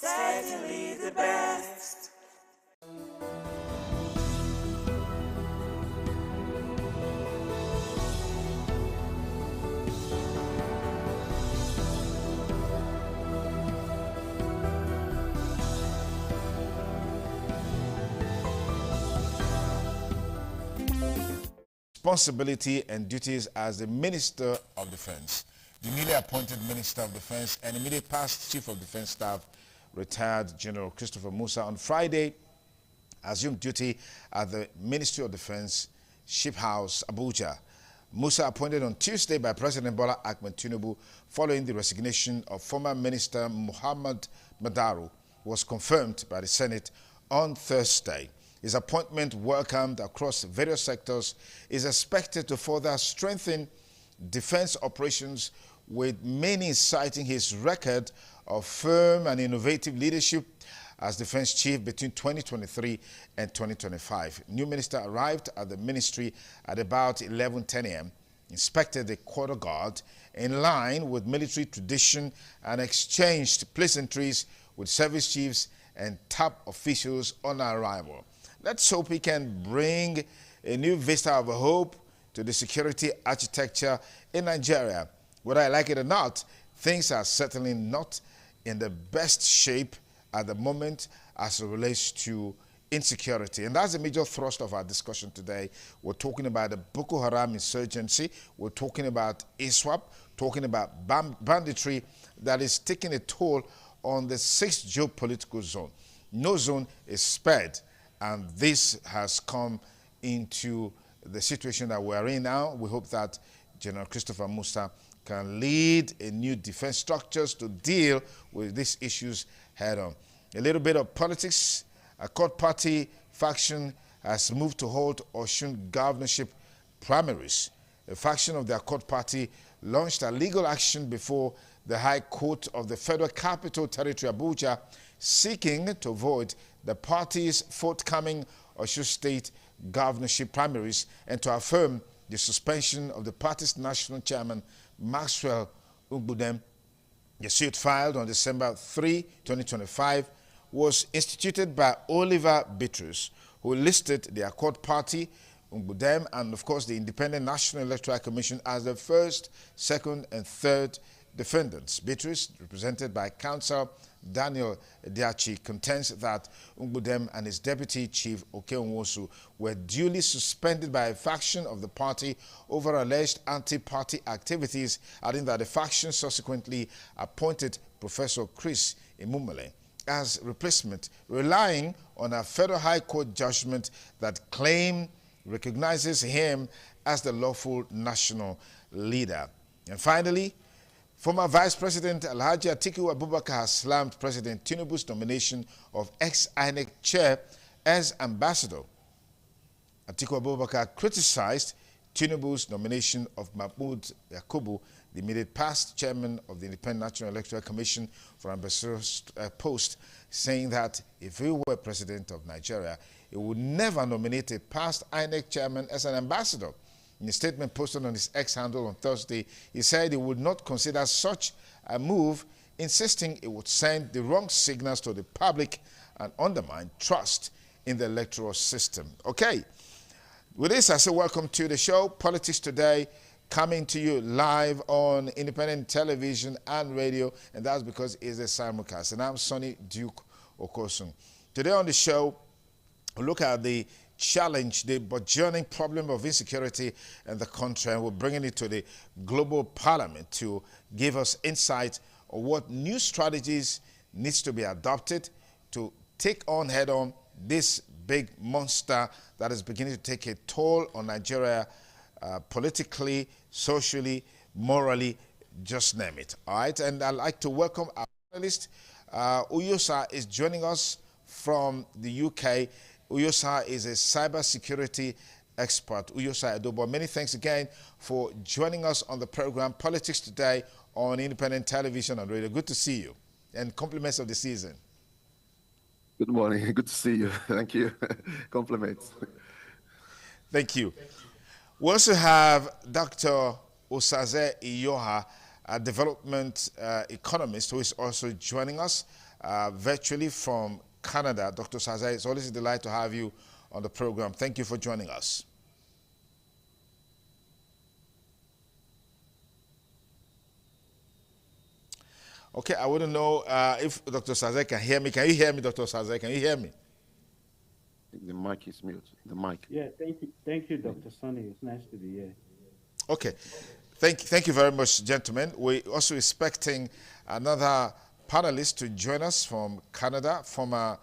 certainly the best. Responsibility and duties as the Minister of Defense. The newly appointed Minister of Defense and immediate past Chief of Defense Staff, retired General Christopher Musa, on Friday assumed duty at the Ministry of Defense, Ship House, Abuja. Musa, appointed on Tuesday by President Bola Ahmed Tinubu following the resignation of former Minister Muhammad Madaru, was confirmed by the Senate on Thursday. His appointment, welcomed across various sectors, is expected to further strengthen defense operations, with many citing his record of firm and innovative leadership as defense chief between 2023 and 2025. New minister arrived at the ministry at about 11:10 a.m., inspected the quarter guard in line with military tradition, and exchanged pleasantries with service chiefs and top officials on arrival. Let's hope he can bring a new vista of hope to the security architecture in Nigeria. Whether I like it or not, things are certainly not in the best shape at the moment as it relates to insecurity. And that's the major thrust of our discussion today. We're talking about the Boko Haram insurgency. We're talking about ISWAP, talking about banditry that is taking a toll on the 6th geopolitical zone. No zone is spared. And this has come into the situation that we're in now. We hope that General Christopher Musa can lead a new defense structures to deal with these issues head on. A little bit of politics. A court party faction has moved to halt Osun governorship primaries. A faction of their court party launched a legal action before the High Court of the Federal Capital Territory, Abuja, seeking to void the party's forthcoming Osun State governorship primaries and to affirm the suspension of the party's national chairman, Maxwell Ugbudem. The suit, filed on December 3, 2025, was instituted by Oliver Bitrus, who listed the Accord Party, Ugbudem, and of course the Independent National Electoral Commission as the first, second, and third defendants. Bitrus, represented by counsel Daniel Diachi, contends that Ugbudem and his deputy chief Okeonwosu were duly suspended by a faction of the party over alleged anti-party activities, adding that the faction subsequently appointed Professor Chris Imumele as replacement, relying on a federal high court judgment that recognizes him as the lawful national leader. And finally, former Vice President Alhaji Atiku Abubakar has slammed President Tinubu's nomination of ex-INEC chair as ambassador. Atiku Abubakar criticized Tinubu's nomination of Mahmoud Yakubu, the immediate past chairman of the Independent National Electoral Commission, for ambassador's post, saying that if he were president of Nigeria, he would never nominate a past INEC chairman as an ambassador. In a statement posted on his X handle on Thursday, he said he would not consider such a move, insisting it would send the wrong signals to the public and undermine trust in the electoral system. Okay, with this, I say welcome to the show, Politics Today, coming to you live on independent television and radio, and that's because it's a simulcast. And I'm Sonny Duke Okosun. Today on the show, we'll look at the challenge, the burgeoning problem of insecurity in the country, and we're bringing it to the global parliament to give us insight on what new strategies needs to be adopted to take on head-on this big monster that is beginning to take a toll on Nigeria politically, socially, morally, just name it. All right, and I'd like to welcome our panelist. Uyosa is joining us from the UK. Uyosa is a cybersecurity expert. Uyosa Adobo, many thanks again for joining us on the program Politics Today on independent television and radio. Good to see you, and compliments of the season. Good morning. Good to see you. Thank you. Compliments. Thank you. We also have Dr. Osaze Iyoha development economist who is also joining us virtually from Canada. Dr. Sazai, it's always a delight to have you on the program. Thank you for joining us. Okay, I wouldn't know if Dr. Sazai can hear me. Can you hear me, Dr. Sazai? Can you hear me? The mic is mute. The mic. Yeah, thank you, Dr. Sonny. It's nice to be here. Okay. Thank you very much, gentlemen. We're also expecting another panelist to join us from Canada, former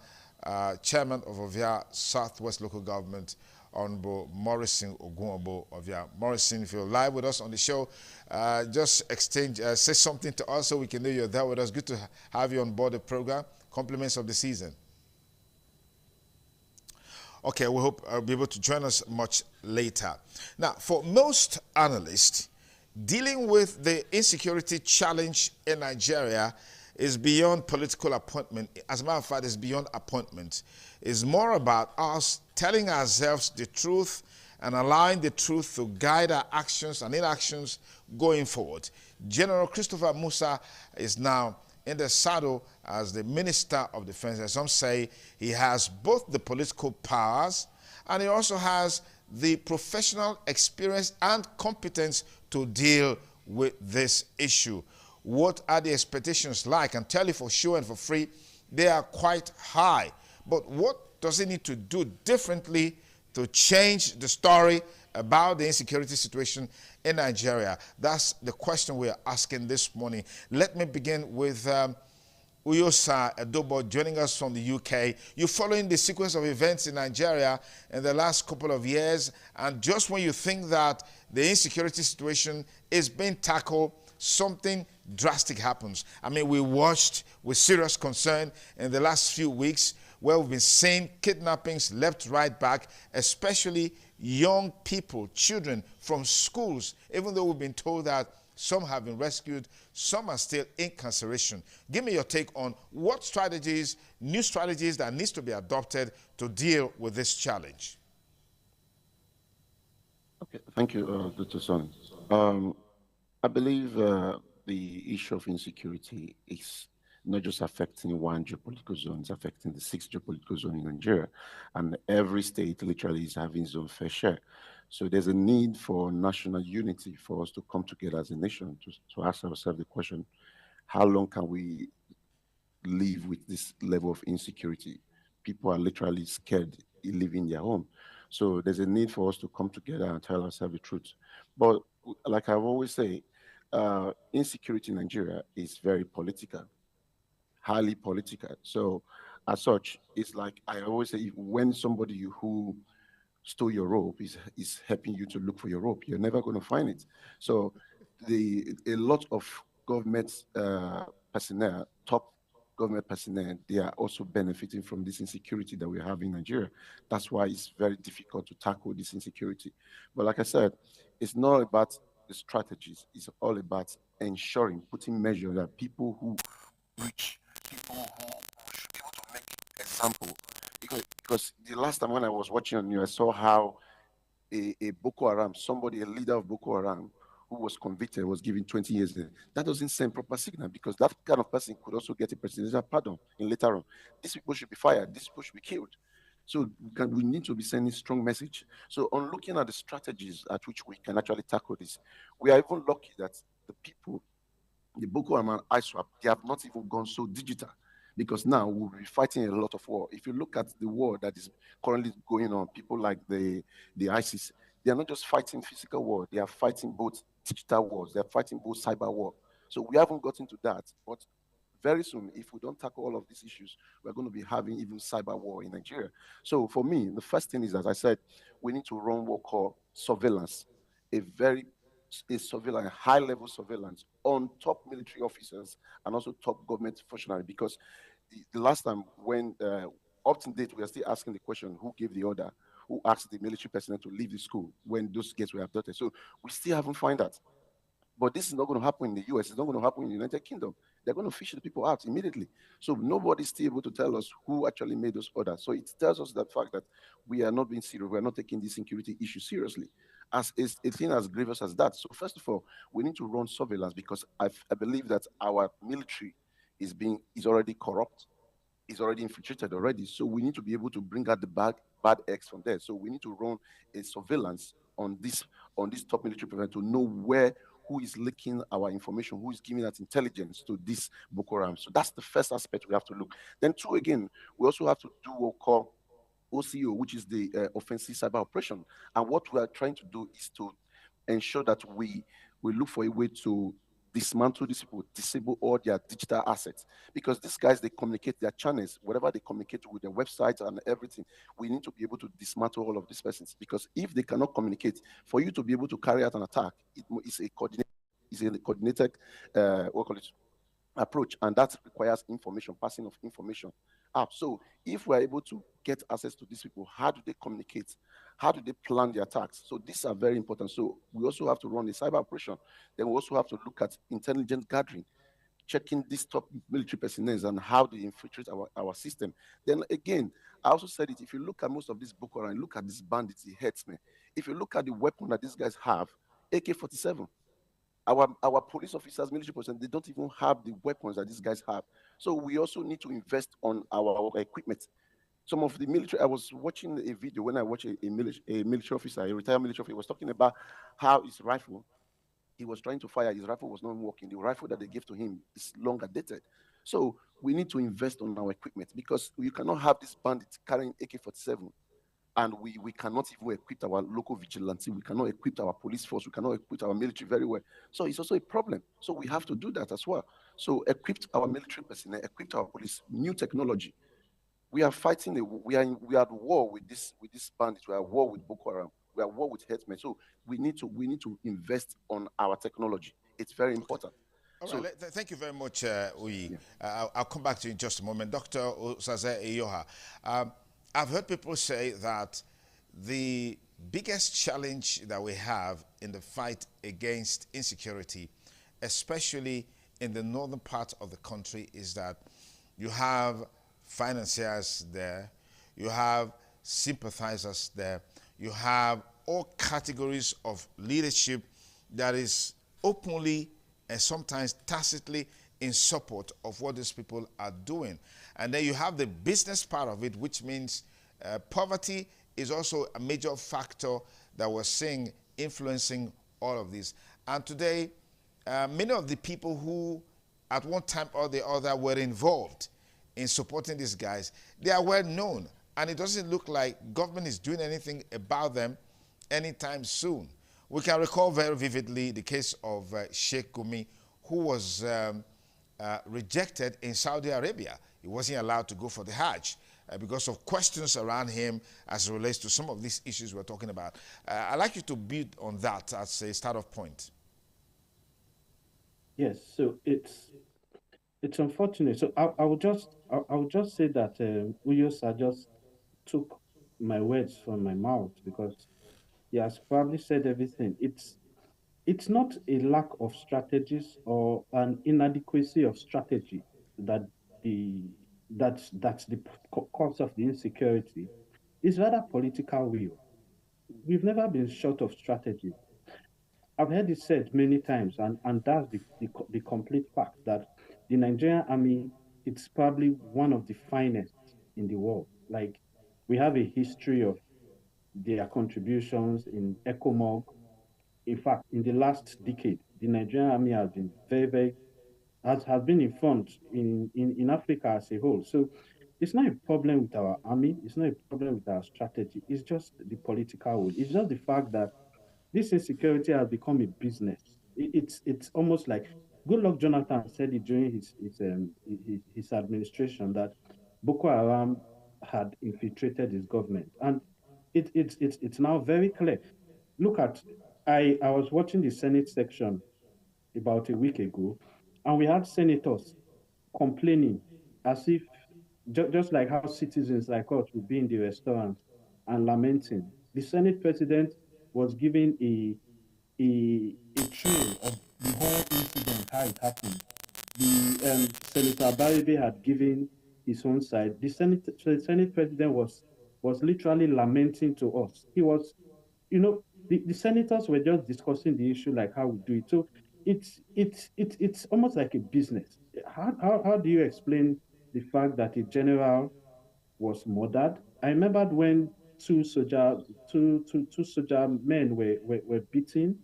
chairman of Ovia Southwest Local Government, Honorable Morrison Ogunabo Ovia. Morrison, if you're live with us on the show, just say something to us so we can know you're there with us. Good to have you on board the program. Compliments of the season. Okay, we hope I'll be able to join us much later. Now, for most analysts, dealing with the insecurity challenge in Nigeria is beyond political appointment. As a matter of fact, it's beyond appointment. It's more about us telling ourselves the truth and allowing the truth to guide our actions and inactions going forward. General Christopher Musa is now in the saddle as the Minister of Defense. As some say, he has both the political powers and he also has the professional experience and competence to deal with this issue. What are the expectations like? I can tell you for sure and for free, they are quite high. But what does he need to do differently to change the story about the insecurity situation in Nigeria? That's the question we are asking this morning. Let me begin with Uyosa Adobo joining us from the UK. You're following the sequence of events in Nigeria in the last couple of years, and just when you think that the insecurity situation is being tackled, something drastic happens. I mean, we watched with serious concern in the last few weeks where we've been seeing kidnappings left, right, back, especially young people, children from schools, even though we've been told that some have been rescued, some are still incarceration. Give me your take on what strategies, new strategies that needs to be adopted to deal with this challenge. Okay, thank you, Dr. Son. I believe the issue of insecurity is not just affecting one geopolitical zone, it's affecting the 6 geopolitical zones in Nigeria. And every state literally is having its own fair share. So there's a need for national unity for us to come together as a nation to ask ourselves the question, how long can we live with this level of insecurity? People are literally scared leaving their home. So there's a need for us to come together and tell ourselves the truth. But like I always say, insecurity in Nigeria is very political, highly political. So as such, it's like I always say, when somebody who stole your rope is helping you to look for your rope, you're never going to find it. So a lot of government personnel, top government personnel, they are also benefiting from this insecurity that we have in Nigeria. That's why it's very difficult to tackle this insecurity. But like I said, it's not about the strategies. It's all about ensuring, putting measures that people who reach, people who should be able to make example. Because the last time when I was watching on you, I saw how a Boko Haram, a leader of Boko Haram, who was convicted, was given 20 years. That doesn't send proper signal, because that kind of person could also get a presidential pardon in later on. These people should be fired. These people should be killed. So we need to be sending strong message. So on looking at the strategies at which we can actually tackle this, we are even lucky that the people, the Boko Haram and ISWAP, they have not even gone so digital, because now we'll be fighting a lot of war. If you look at the war that is currently going on, people like the ISIS, they are not just fighting physical war, they are fighting both digital wars, they are fighting both cyber war. So we haven't gotten to that, but very soon, if we don't tackle all of these issues, we're going to be having even cyber war in Nigeria. So for me, the first thing is, as I said, we need to run what we call surveillance, a surveillance, high-level surveillance on top military officers and also top government functionaries. Because the last time when, up to date, we are still asking the question, who gave the order? Who asked the military personnel to leave the school when those gates were abducted? So we still haven't found that. But this is not going to happen in the US. It's not going to happen in the United Kingdom. They're going to fish the people out immediately. So nobody's still able to tell us who actually made those orders. So it tells us the fact that we are not being serious. We are not taking this security issue seriously. as a thing as grievous as that. So first of all, we need to run surveillance, because I believe that our military is already corrupt, is already infiltrated already. So we need to be able to bring out the bad eggs from there. So we need to run a surveillance on this top military president to know who is leaking our information, who is giving that intelligence to this Boko Haram. So that's the first aspect we have to look. Then two, again, we also have to do what we call OCO, which is the offensive cyber operation. And what we are trying to do is to ensure that we look for a way to dismantle these people, disable all their digital assets. Because these guys, they communicate their channels, whatever they communicate with their websites and everything, we need to be able to dismantle all of these persons. Because if they cannot communicate, for you to be able to carry out an attack, it's a coordinated approach, and that requires information, passing of information up. So if we're able to get access to these people, how do they communicate? How do they plan the attacks? So these are very important. So we also have to run a cyber operation. Then we also have to look at intelligence gathering, checking these top military personnel and how they infiltrate our system. Then again, I also said it, if you look at most of these Boko Haram, look at these bandits, it hurts me. If you look at the weapon that these guys have, AK-47, our police officers, military personnel, they don't even have the weapons that these guys have. So we also need to invest on our equipment. Some of the military, I was watching a video when I watched a military officer, a retired military officer, was talking about how his rifle, he was trying to fire, his rifle was not working. The rifle that they gave to him is longer dated. So we need to invest on our equipment, because you cannot have this bandit carrying AK-47 and we cannot even equip our local vigilante, we cannot equip our police force, we cannot equip our military very well. So it's also a problem. So we have to do that as well. So equip our military personnel, equip our police, new technology. We are fighting, we are at war with this bandit, we are at war with Boko Haram, we are at war with herdsmen. So we need to invest on our technology. It's very important. All right, thank you very much, Uyi. Yeah. I'll come back to you in just a moment. Dr. Osaze Iyoha, I've heard people say that the biggest challenge that we have in the fight against insecurity, especially in the northern part of the country, is that you have financiers there, you have sympathizers there, you have all categories of leadership that is openly and sometimes tacitly in support of what these people are doing. And then you have the business part of it, which means poverty is also a major factor that we're seeing influencing all of this. And today, many of the people who at one time or the other were involved in supporting these guys, they are well known. And it doesn't look like government is doing anything about them anytime soon. We can recall very vividly the case of Sheikh Gumi, who was rejected in Saudi Arabia. He wasn't allowed to go for the Hajj because of questions around him as it relates to some of these issues we're talking about. I'd like you to build on that as a start-off point. Yes, so it's unfortunate. So I would just say that Uyosa just took my words from my mouth, because he has probably said everything. It's not a lack of strategies or an inadequacy of strategy that's the cause of the insecurity. It's rather political will. We've never been short of strategy. I've heard it said many times, and that's the complete fact, that the Nigerian army, it's probably one of the finest in the world. Like, we have a history of their contributions in ECOMOG. In fact, in the last decade, the Nigerian army has been has been in front in Africa as a whole. So it's not a problem with our army, it's not a problem with our strategy, it's just the political will. It's just the fact that this insecurity has become a business. It's almost like Goodluck Jonathan said it during his administration, that Boko Haram had infiltrated his government, and it's now very clear. Look at, I was watching the Senate section about a week ago, and we had senators complaining as if just like how citizens like us would be in the restaurant and lamenting. The Senate president was giving a trail of the whole incident, how it happened. The Senator Baribe had given his own side. The Senate president was literally lamenting to us. He was, the senators were just discussing the issue like how we do it. So it's almost like a business. How do you explain the fact that a general was murdered? I remembered when two soldier men were beaten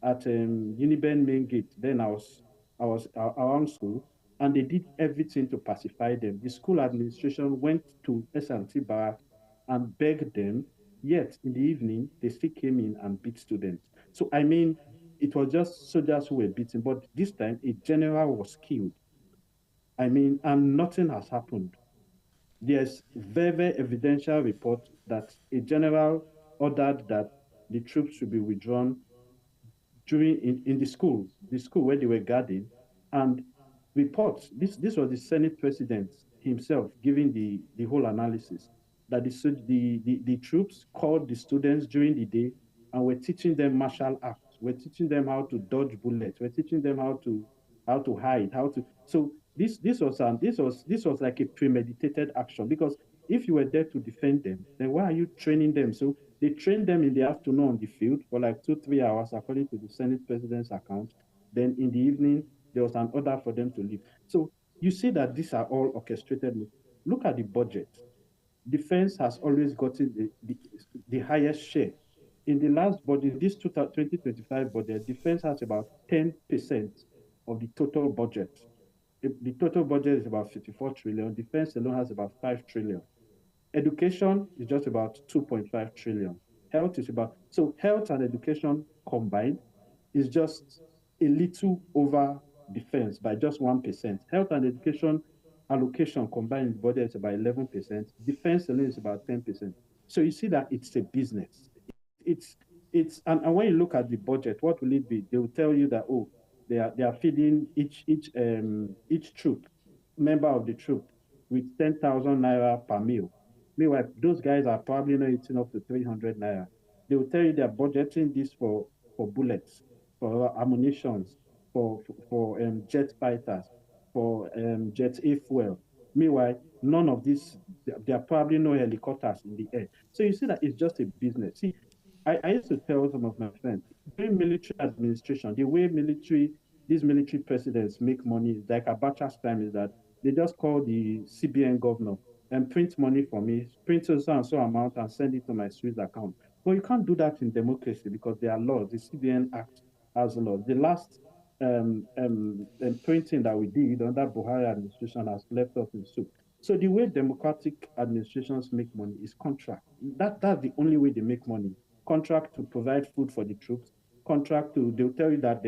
at Uniben main gate. Then I was around school, and they did everything to pacify them. The school administration went to S&T Barrack and begged them. Yet in the evening, they still came in and beat students. So I mean, it was just soldiers who were beaten, but this time a general was killed. I mean, and nothing has happened. There's very evidential report that a general ordered that the troops should be withdrawn during in the school where they were guarding, and reports. This was the Senate president himself giving the whole analysis that the troops called the students during the day and were teaching them martial arts. We're teaching them how to dodge bullets. We're teaching them how to hide, how to. So this was like a premeditated action, because if you were there to defend them, then why are you training them? So they trained them in the afternoon on the field for like 2 3 hours, according to the Senate president's account. Then in the evening, there was an order for them to leave. So you see that these are all orchestrated. Look at the budget. Defense has always gotten the highest share. In the last budget, this 2025 budget, defense has about 10% of the total budget. The total budget is about 54 trillion. Defense alone has about 5 trillion. Education is just about 2.5 trillion. Health is about, so health and education combined is just a little over defense by just 1%. Health and education allocation combined in the budget is about 11%. Defense alone is about 10%. So you see that it's a business. And when you look at the budget, what will it be? They will tell you that, oh, they are feeding each troop, member of the troop, with 10,000 naira per meal. Meanwhile, those guys are probably not eating up to 300 naira. They will tell you they're budgeting this for bullets, for ammunitions, for jet fighters, for jet A fuel. Meanwhile, none of this, there are probably no helicopters in the air. So you see that it's just a business. See, I used to tell some of my friends, during military administration, the way these military presidents make money, like Abacha's time, is that they just call the CBN governor and print money for me, print so and so amount and send it to my Swiss account. But you can't do that in democracy because there are laws. The CBN Act has laws. The last printing that we did under Buhari administration has left us in soup. So the way democratic administrations make money is contract. That's the only way they make money. Contract to provide food for the troops. They'll tell you that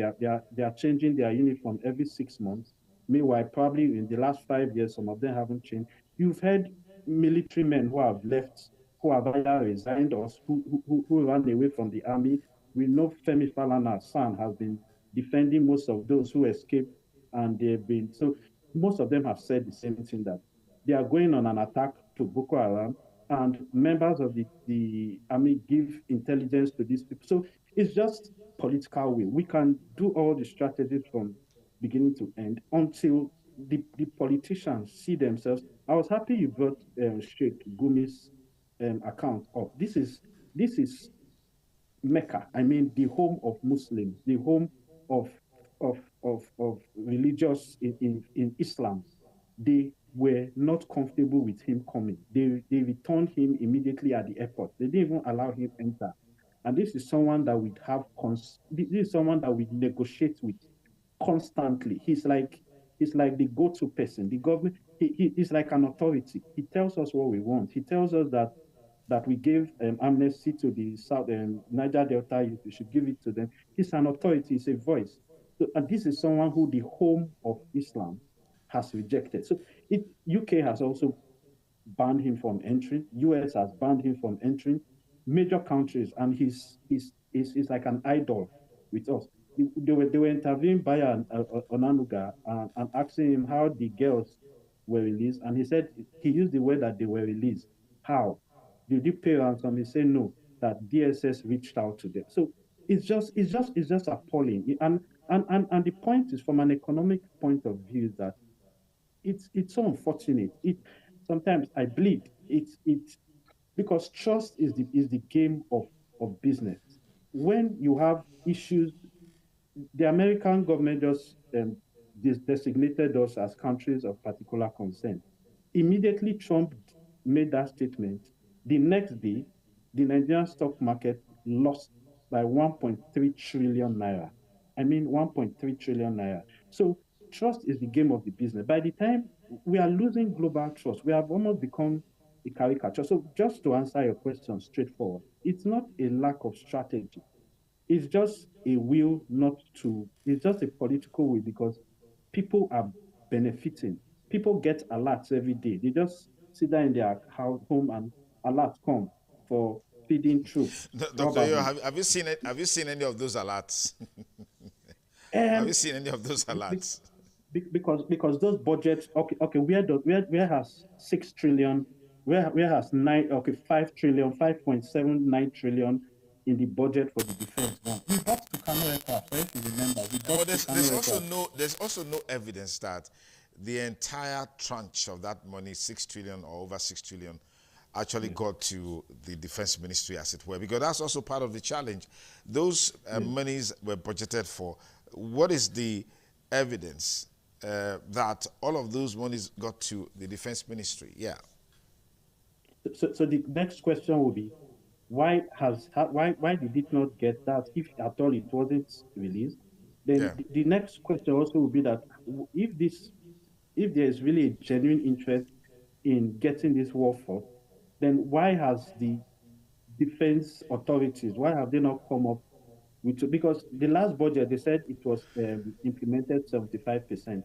they are changing their uniform every 6 months. Meanwhile, probably in the last 5 years, some of them haven't changed. You've heard military men who have left, who have either resigned or who ran away from the army. We know Femi Falana's son has been defending most of those who escaped, and they've been, so most of them have said the same thing, that they are going on an attack to Boko Haram, and members of the army give intelligence to these people. So it's just political will. We can do all the strategies from beginning to end until the politicians see themselves. I was happy you brought Sheikh Gumi's account up. This is Mecca. I mean, the home of Muslims, the home of religious in Islam. They were not comfortable with him coming. They returned him immediately at the airport. They didn't even allow him enter. And this is someone that we'd have this is someone that we negotiate with constantly. He's like the go-to person. The government, he's like an authority. He tells us what we want. He tells us that we gave amnesty to the South Niger Delta youth. We should give it to them. He's an authority. He's a voice. So, and this is someone who the home of Islam has rejected. So UK has also banned him from entering. US has banned him from entering. Major countries, and he's like an idol with us. They were interviewing Bayan Onanuga and asking him how the girls were released, and he said he used the word that they were released. How? Did you pay ransom? He said no, that DSS reached out to them. So it's just appalling. And the point is, from an economic point of view, is that it's so unfortunate. Sometimes I bleed. It's because trust is the game of business. when you have issues, the American government just designated us as countries of particular concern. Immediately, Trump made that statement. The next day, the Nigerian stock market lost by 1.3 trillion naira. I mean, 1.3 trillion naira. So, trust is the game of the business. By the time we are losing global trust, we have almost become a caricature. So, just to answer your question straightforward, it's not a lack of strategy. It's just a will not to, it's just a political will because people are benefiting. People get alerts every day. They just sit down in their house, home and alerts come for feeding troops, Dr. Yo, probably. have you seen it? Have you seen any of those alerts? Have you And seen any of those alerts? because those budgets, okay, where has 6 trillion, where has 5 trillion, 5.79 trillion in the budget for the defense gone? We bought Tucano aircraft, if you remember. We bought But there's Tucano also aircraft. no evidence that the entire tranche of that money, 6 trillion or over 6 trillion, actually got to the defense ministry, as it were, because that's also part of the challenge. Those monies were budgeted for. What is the evidence that all of those monies got to the defense ministry? Yeah. So the next question will be, why did it not get that if at all it wasn't released? Then Yeah. the next question also will be that if there is really a genuine interest in getting this war fought, then why has the defense authorities, why have they not come up with, because the last budget they said it was implemented 75%.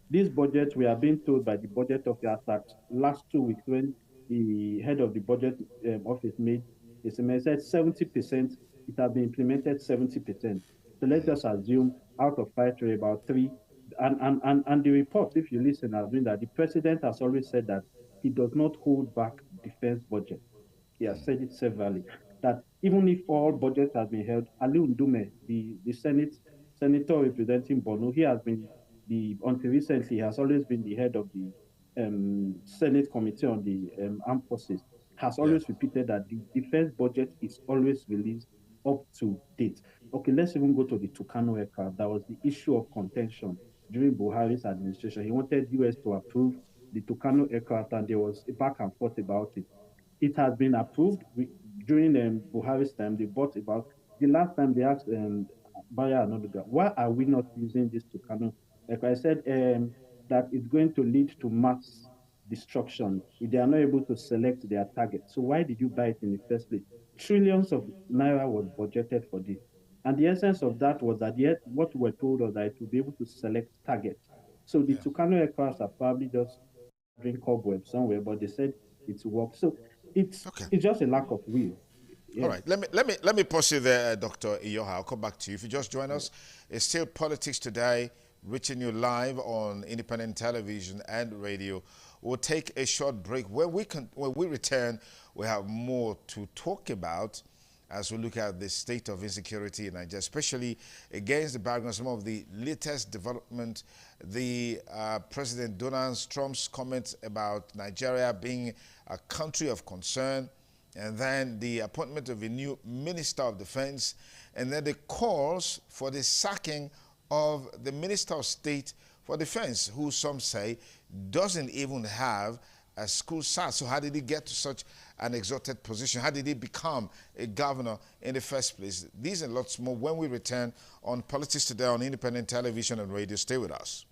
This budget, we are being told by the budget office that last 2 weeks when the head of the budget office made the statement, said 70%, it has been implemented 70%. So let's just assume out of 5 to about 3. And the report, if you listen, has been that the president has always said that he does not hold back defense budget. He has said it severally, that even if all budgets have been held, Ali Ndume, the senator representing Borno, he has been until recently, has always been the head of the Senate Committee on the Armed Forces, has always repeated that the defense budget is always released up to date. Okay, let's even go to the Tucano aircraft. That was the issue of contention during Buhari's administration. He wanted US to approve the Tucano aircraft, and there was a back and forth about it. It has been approved. During Buhari's time, they bought about, the last time they asked Baya Anoduga, why are we not using this Tucano? Like I said, that it's going to lead to mass destruction if they are not able to select their target. So why did you buy it in the first place? Trillions of naira was budgeted for this. And the essence of that was that yet what we were told was that it would be able to select targets. So the Tucano aircraft are probably just doing cobweb somewhere, but they said it's work. So it's just a lack of will. All right, let me pause you there, Dr. Iyoha. I'll come back to you. If you just join us, it's still Politics Today, reaching you live on independent television and radio. We'll take a short break. When we return, we have more to talk about as we look at the state of insecurity in Nigeria, especially against the background of some of the latest development, the President Donald Trump's comments about Nigeria being a country of concern, and then the appointment of a new Minister of Defense, and then the calls for the sacking of the Minister of State for Defense, who some say doesn't even have a school cert. So how did he get to such an exalted position? How did he become a governor in the first place? These and lots more when we return on Politics Today on independent television and radio. Stay with us.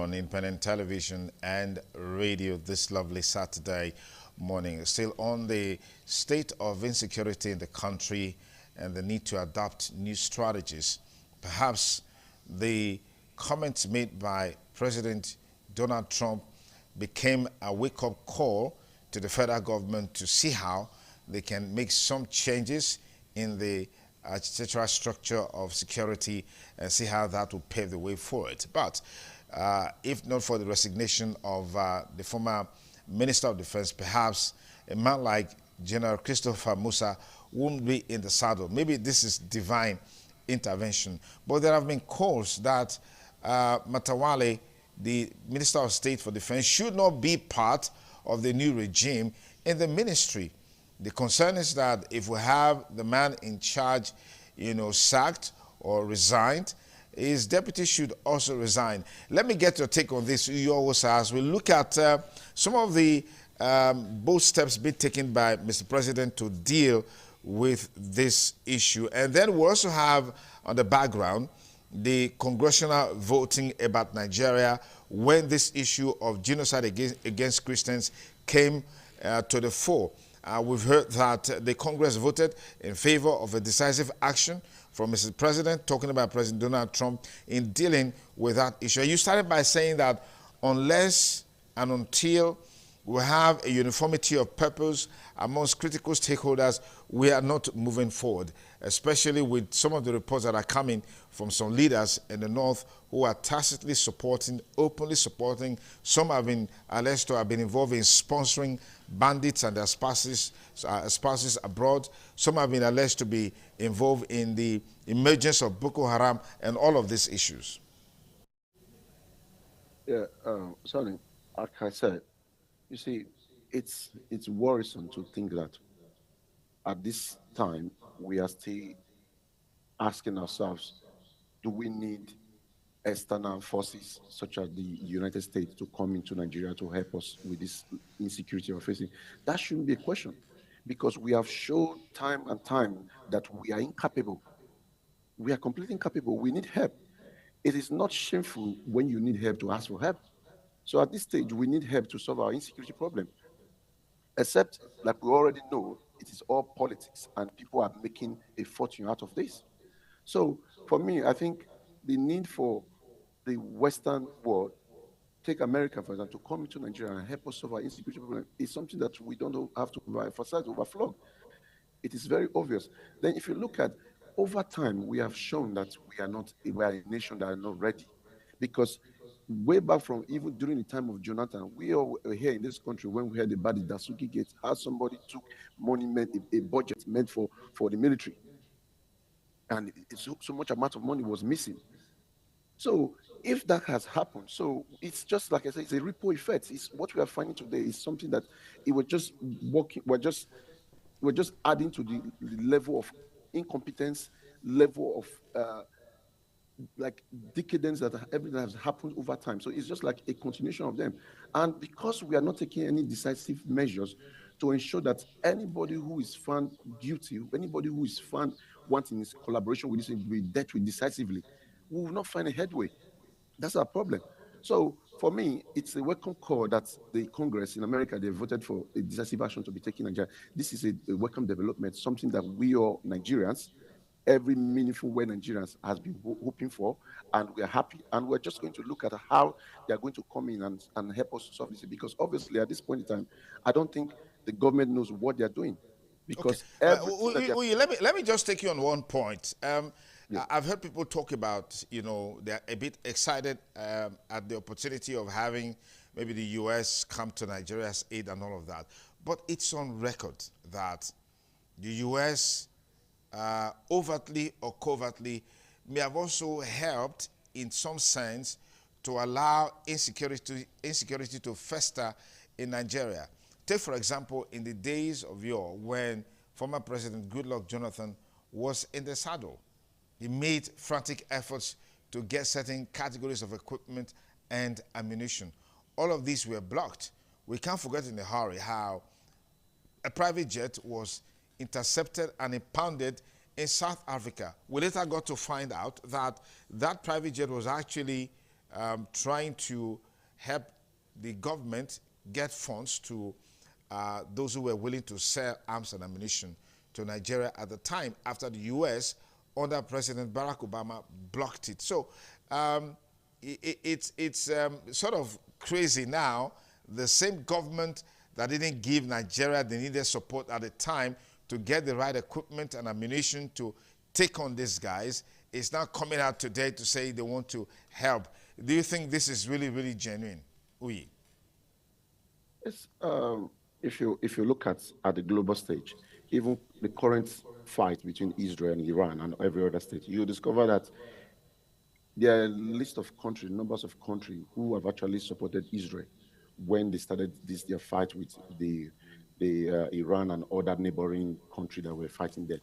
on Independent Television and Radio this lovely Saturday morning. Still on the state of insecurity in the country and the need to adopt new strategies. Perhaps the comments made by President Donald Trump became a wake-up call to the federal government to see how they can make some changes in the architectural structure of security and see how that will pave the way forward. But if not for the resignation of the former Minister of Defense, perhaps a man like General Christopher Musa won't be in the saddle. Maybe this is divine intervention. But there have been calls that Matawalle, the Minister of State for Defense, should not be part of the new regime in the ministry. The concern is that if we have the man in charge, sacked or resigned, his deputy should also resign. Let me get your take on this, as we look at some of the bold steps being taken by Mr. President to deal with this issue. And then we also have on the background the congressional voting about Nigeria when this issue of genocide against Christians came to the fore. We've heard that the Congress voted in favor of a decisive action from Mr. President, talking about President Donald Trump in dealing with that issue. You started by saying that unless and until we have a uniformity of purpose amongst critical stakeholders, we are not moving forward, especially with some of the reports that are coming from some leaders in the North who are tacitly supporting, openly supporting. Some have been alleged to have been involved in sponsoring bandits and their spouses abroad. Some have been alleged to be involved in the emergence of Boko Haram and all of these issues. Yeah, sorry, like I said, you see, it's worrisome to think that at this time we are still asking ourselves, do we need external forces such as the United States to come into Nigeria to help us with this insecurity we're facing? That shouldn't be a question, because we have shown time and time that we are incapable. We are completely incapable. We need help. It is not shameful when you need help to ask for help. So at this stage, we need help to solve our insecurity problem. Except, like we already know, it is all politics and people are making a fortune out of this. So for me, I think the need for the Western world, take America for example, to come into Nigeria and help us solve our insecurity problem is something that we don't have to emphasize, overflow. It is very obvious. Then if you look at over time, we have shown that we are a nation that are not ready, because way back from even during the time of Jonathan, we all were here in this country when we heard about the Dasuki Gate, how somebody took money, made a budget meant for the military, and so much amount of money was missing. So if that has happened, so it's just like I said, it's a ripple effect. It's what we are finding today is something that it was just working. We're just adding to the level of incompetence, level of like decadence that everything has happened over time. So it's just like a continuation of them. And because we are not taking any decisive measures to ensure that anybody who is found guilty, anybody who is found wanting this collaboration with this will be dealt with decisively, we will not find a headway. That's our problem. So for me, it's a welcome call that the Congress in America, they voted for a decisive action to be taken in Nigeria. This is a welcome development, something that we all Nigerians, every meaningful way Nigerians has been hoping for, and we are happy. And we're just going to look at how they are going to come in and help us solve this, because obviously at this point in time, I don't think the government knows what they're doing. Because let me just take you on one point. Yeah. I've heard people talk about, they're a bit excited at the opportunity of having maybe the U.S. come to Nigeria's aid and all of that. But it's on record that the U.S. Overtly or covertly may have also helped in some sense to allow insecurity to fester in Nigeria. Take, for example, in the days of yore when former President Goodluck Jonathan was in the saddle. He made frantic efforts to get certain categories of equipment and ammunition. All of these were blocked. We can't forget in a hurry how a private jet was intercepted and impounded in South Africa. We later got to find out that that private jet was actually trying to help the government get funds to those who were willing to sell arms and ammunition to Nigeria at the time after the U.S. under President Barack Obama blocked it. So it's sort of crazy now. The same government that didn't give Nigeria the needed support at the time to get the right equipment and ammunition to take on these guys is now coming out today to say they want to help. Do you think this is really, really genuine? Oui. Yes, if you look at the global stage, even the current fight between Israel and Iran and every other state, you discover that there are a list of countries, numbers of countries who have actually supported Israel when they started their fight with the Iran and other neighboring countries that were fighting there.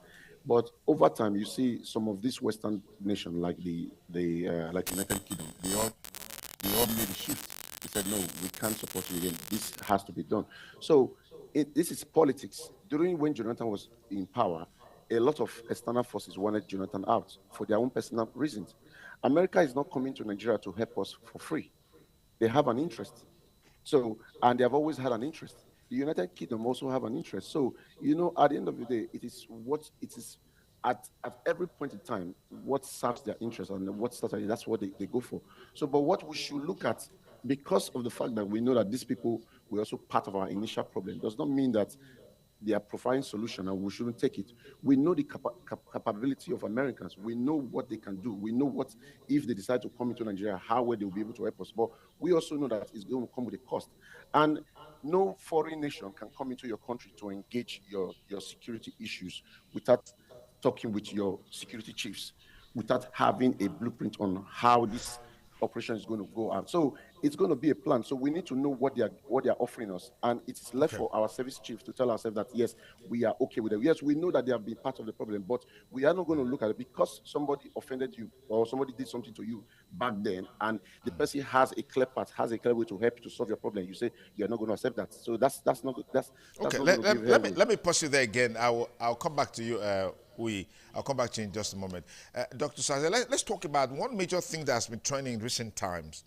But over time, you see some of these Western nations, like the United Kingdom, they all made a shift. They said, no, we can't support you again. This has to be done. So this is politics. During when Jonathan was in power, a lot of external forces wanted Jonathan out for their own personal reasons. America is not coming to Nigeria to help us for free. They have an interest. So, and they have always had an interest. The United Kingdom also have an interest. So, at the end of the day, it is at every point in time, what serves their interest and what strategy, that's what they go for. So, but what we should look at, because of the fact that we know that these people were also part of our initial problem, does not mean that they are providing solution and we shouldn't take it. We know the capability of Americans. We know what they can do. We know what, if they decide to come into Nigeria, how well they will be able to help us. But we also know that it's going to come with a cost. And no foreign nation can come into your country to engage your security issues without talking with your security chiefs, without having a blueprint on how this operation is going to go out. So it's going to be a plan. So we need to know what they are offering us, and it is left for our service chief to tell ourselves that yes, we are okay with it. Yes, we know that they have been part of the problem, but we are not going to look at it because somebody offended you or somebody did something to you back then, and the person has a clear path, has a clear way to help you to solve your problem. You say you're not going to accept that. So that's not good. That's okay. Not Let me pause you there again. I'll come back to you. I'll come back to you in just a moment. Dr. Saze, let's talk about one major thing that has been trending in recent times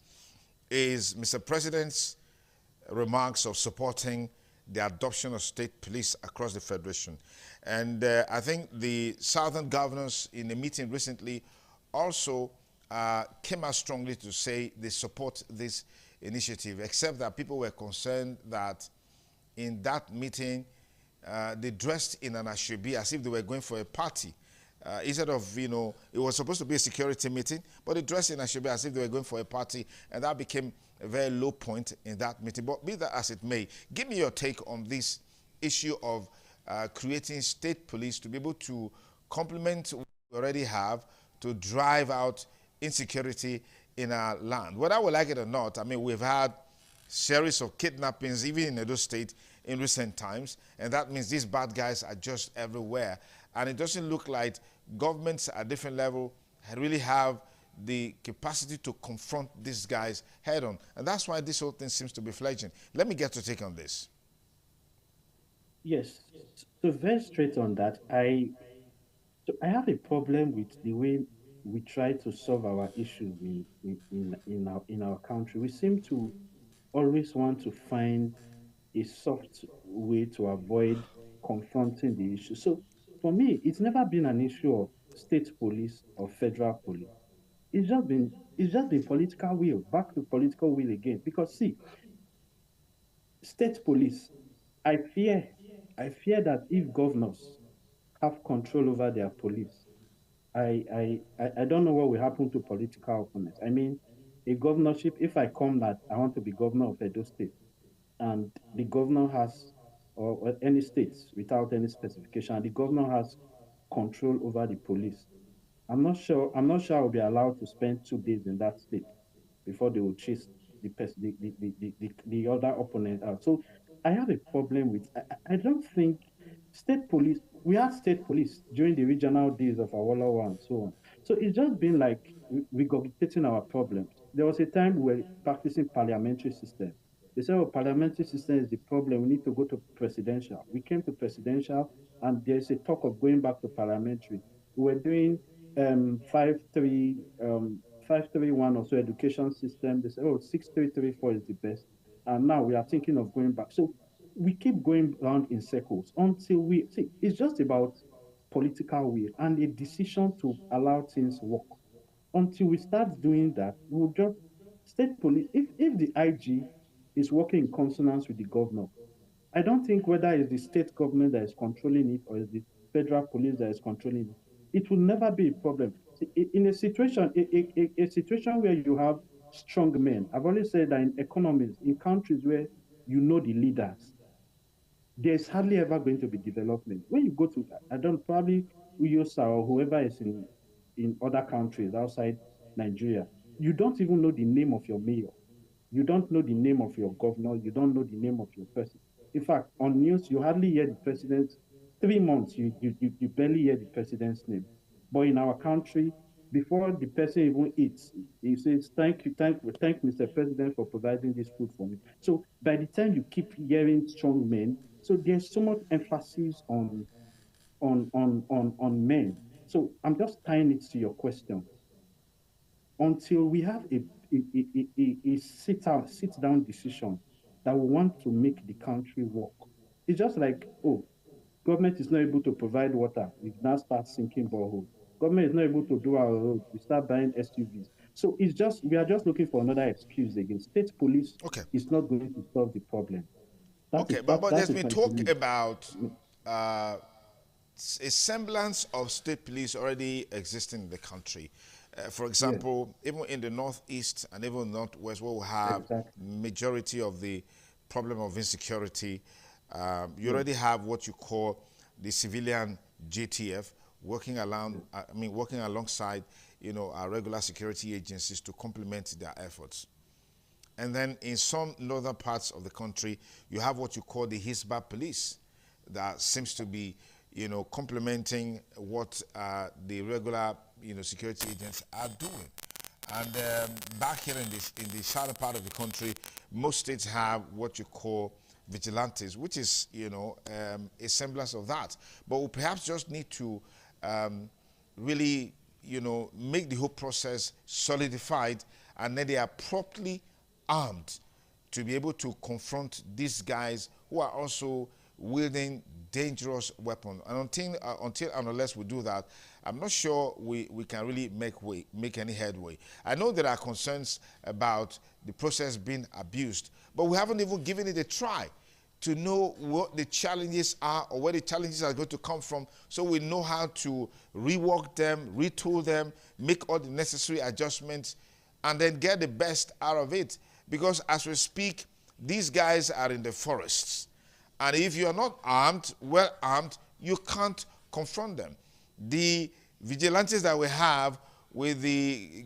is Mr. President's remarks of supporting the adoption of state police across the Federation. And I think the Southern governors in a meeting recently also came out strongly to say they support this initiative, except that people were concerned that in that meeting, they dressed in an ashobi as if they were going for a party. Instead of, it was supposed to be a security meeting, but they dressed in ashobi as if they were going for a party, and that became a very low point in that meeting. But be that as it may, give me your take on this issue of creating state police to be able to complement what we already have to drive out insecurity in our land. Whether we like it or not, I mean, we've had series of kidnappings, even in Edo State, in recent times, and that means these bad guys are just everywhere. And it doesn't look like governments at different levels really have the capacity to confront these guys head on. And that's why this whole thing seems to be fledgling. Let me get your take on this. Yes. So very straight on that, I have a problem with the way we try to solve our issues in our country. We seem to always want to find a soft way to avoid confronting the issue. So for me, it's never been an issue of state police or federal police. It's just been political will, back to political will again. Because see, state police, I fear I fear that if governors have control over their police, I don't know what will happen to political opponents. I mean, a governorship, if I come that I want to be governor of Edo State, and the governor has, or any states without any specification, and the governor has control over the police, I'm not sure I'll be allowed to spend 2 days in that state before they will chase the other opponent out. So I have a problem with, I don't think state police, we had state police during the regional days of Awolowo and so on. So it's just been like regurgitating our problems. There was a time we were practicing parliamentary system. They said, oh, parliamentary system is the problem. We need to go to presidential. We came to presidential, and there's a talk of going back to parliamentary. We were doing 5-3, 531 or so education system. They say, oh, 6334 is the best. And now we are thinking of going back. So we keep going around in circles until we see it's just about political will and a decision to allow things work. Until we start doing that, we'll just state police. If the IG is working in consonance with the governor, I don't think whether it's the state government that is controlling it or it's the federal police that is controlling it, it will never be a problem. In a situation, a situation where you have strong men, I've always said that in economies, in countries where you know the leaders, there's hardly ever going to be development. When you go to, I don't probably USA or whoever is in other countries outside Nigeria, you don't even know the name of your mayor. You don't know the name of your governor. You don't know the name of your person. In fact, on news, you hardly hear the president. 3 months, you barely hear the president's name. But in our country, before the person even eats, he says, thank you, thank Mr. President for providing this food for me. So by the time you keep hearing strong men, so there's so much emphasis on men. So I'm just tying it to your question. Until we have a sit down decision that we want to make the country work. It's just like, oh, government is not able to provide water, we now start sinking boreholes. Government is not able to do our roads, we start buying SUVs. So it's just we are just looking for another excuse again. State police Okay. is not going to solve the problem. Okay, but there's been talk about a semblance of state police already existing in the country. For example, even in the northeast and even northwest, where we have majority of the problem of insecurity, you already have what you call the civilian JTF working alongside, our regular security agencies to complement their efforts. And then in some northern parts of the country, you have what you call the Hisbah police that seems to be, complementing what the regular, security agents are doing. And back here in the southern part of the country, most states have what you call vigilantes, which is, a semblance of that. But we perhaps just need to really, make the whole process solidified, and then they are properly armed to be able to confront these guys who are also wielding dangerous weapons. And until and unless we do that, I'm not sure we can really make any headway. I know there are concerns about the process being abused, but we haven't even given it a try to know what the challenges are or where the challenges are going to come from, so we know how to rework them, retool them, make all the necessary adjustments, and then get the best out of it. Because as we speak, these guys are in the forests. And if you're not armed, well armed, you can't confront them. The vigilantes that we have, with the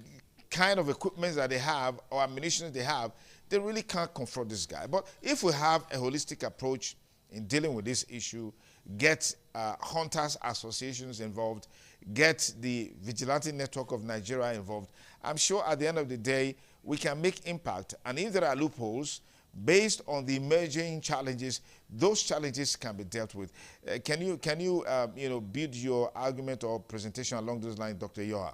kind of equipment that they have or ammunition they have, they really can't confront this guy. But if we have a holistic approach in dealing with this issue, get hunters associations involved, get the Vigilante Network of Nigeria involved, I'm sure at the end of the day, we can make impact. And if there are loopholes, based on the emerging challenges, those challenges can be dealt with. Can you build your argument or presentation along those lines, Dr. Yoha?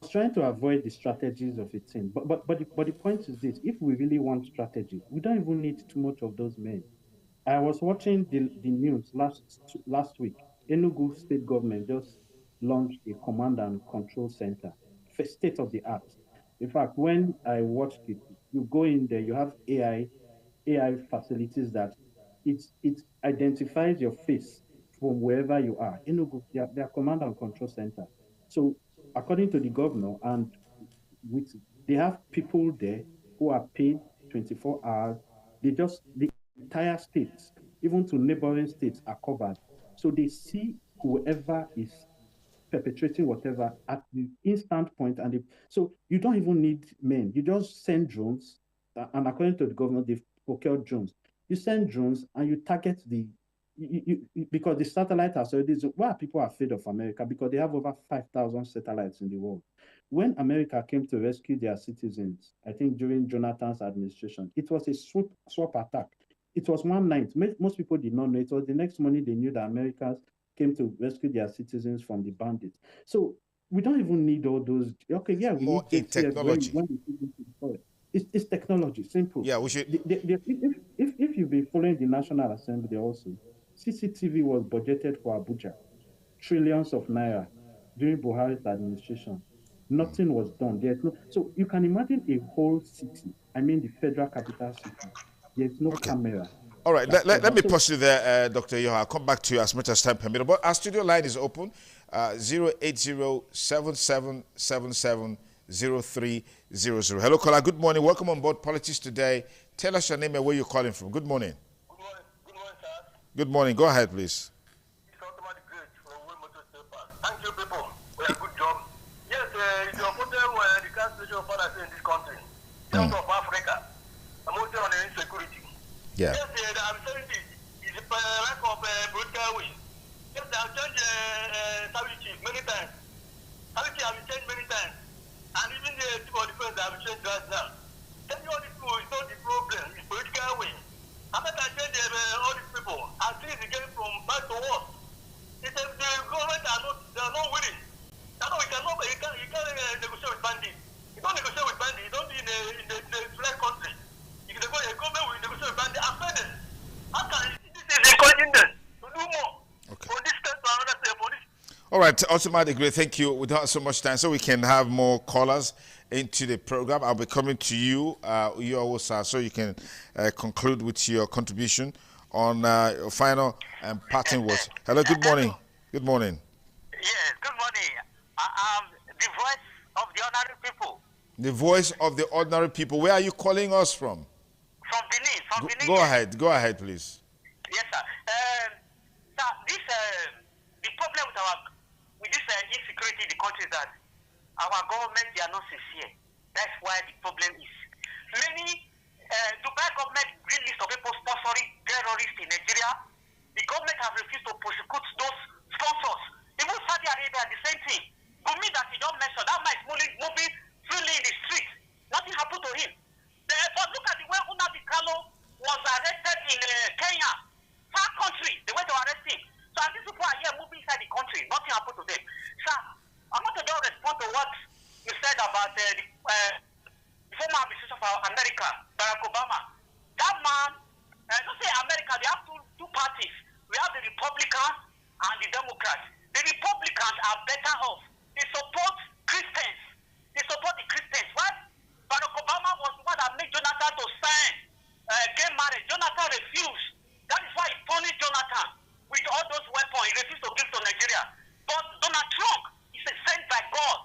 I was trying to avoid the strategies of a team, but the point is this: if we really want strategy, we don't even need too much of those men. I was watching the news last week. Enugu state government just launched a command and control center, state of the art. In fact, when I watched it, you go in there, you have AI facilities that it identifies your face from wherever you are. Enugu, their command and control center. So according to the governor, and they have people there who are paid 24 hours. The entire states, even to neighboring states, are covered. So they see whoever is perpetrating whatever at the instant point, so you don't even need men. You just send drones, and according to the government, they've procured drones. You send drones and you target because the satellite has already. Why people are afraid of America? Because they have over 5,000 satellites in the world. When America came to rescue their citizens, I think during Jonathan's administration, it was a swap attack. It was one night. Most people did not know. It was the next morning they knew that Americans came to rescue their citizens from the bandits. So We don't even need all those. Okay, yeah, we More need in JTF technology. when we put this in forward. It's technology, simple. Yeah, we should. If you've been following the National Assembly also, CCTV was budgeted for Abuja, trillions of naira during Buhari's administration. Nothing was done. There's no, so you can imagine a whole city, I mean the federal capital city, there's no Okay. camera. All right, let me So- pause you there, Dr. Yoha. I'll come back to you as much as time permits. But our studio line is open, 080-7777-0300. Hello, caller. Good morning. Welcome on board Politics Today. Tell us your name and where you're calling from. Good morning. Good morning, sir. Good morning. Go ahead, please. It's automatic great from Wilmington State Park. Thank you, people, for your good job. Yes, it's your problem where the cancellation of fathers in this country, south of Africa, and mostly on the insecurity. Yeah. Yes, I'm saying this is a lack of political will. Yes, I've changed Saudi chief many times. Saudi chief have changed many times. And even the chief of defense have changed right now. Tell you all these people, it's not the problem, it's political will. After I change all these people, and things are getting from bad to worse. It's the government they are not willing. That's why you can't negotiate with bandits. You don't negotiate with bandits. You don't be in the flag country. If the government will negotiate with bandits, I said it. How can this is encouraging them to do more? Okay. For this state to another state, for this. All right, Ultimate Great, thank you. We don't have so much time, so we can have more callers into the program. I'll be coming to you, Uyoha, so you can conclude with your contribution on your final and parting words. Hello, good morning. Good morning. Yes, good morning. The voice of the ordinary people. The voice of the ordinary people. Where are you calling us from? From Benin. Go ahead. Go ahead, please. Yes, sir. Sir, this the problem with this insecurity in the country is that our government, they are not sincere. That's why the problem is. Many Dubai government bring list of people sponsoring terrorists in Nigeria. The government has refused to prosecute those sponsors. Even Saudi Arabia, the same thing. Gumi that you don't mention, that man is moving freely in the streets. Nothing happened to him. But look at the way Unabi Kalo was arrested in Kenya, far country. They went to arrest him. So these people are here moving inside the country. Nothing happened to them. Sir, I want to just respond to what you said about the former administration of America, Barack Obama. That man, don't say America, they have two parties. We have the Republicans and the Democrats. The Republicans are better off. They support Christians. They support the Christians. What? Barack Obama was the one that made Jonathan to sign gay marriage. Jonathan refused. That is why he punished Jonathan with all those weapons. He refused to give to Nigeria. But Donald Trump is sent by God.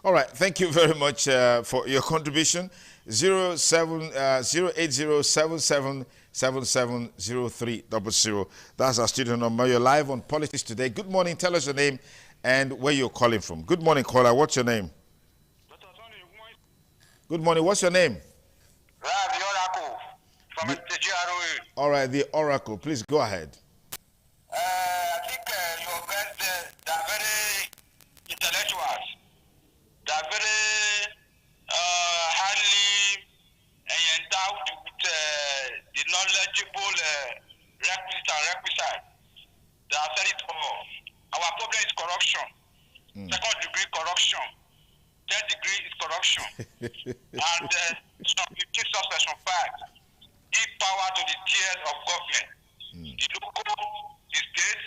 All right. Thank you very much for your contribution. 08077770300. That's our studio number. You're live on Politics Today. Good morning. Tell us your name and where you're calling from. Good morning, caller. What's your name? Good morning. What's your name? The Oracle from the GROA. All right, the Oracle. Please go ahead. I think your friends, they are very intellectuals. They are very highly endowed with the knowledgeable requisite. They have said it all. Our problem is corruption. Second degree corruption. Third degree is corruption. And you take subsection 5. Give power to the tiers of government. The local, the state,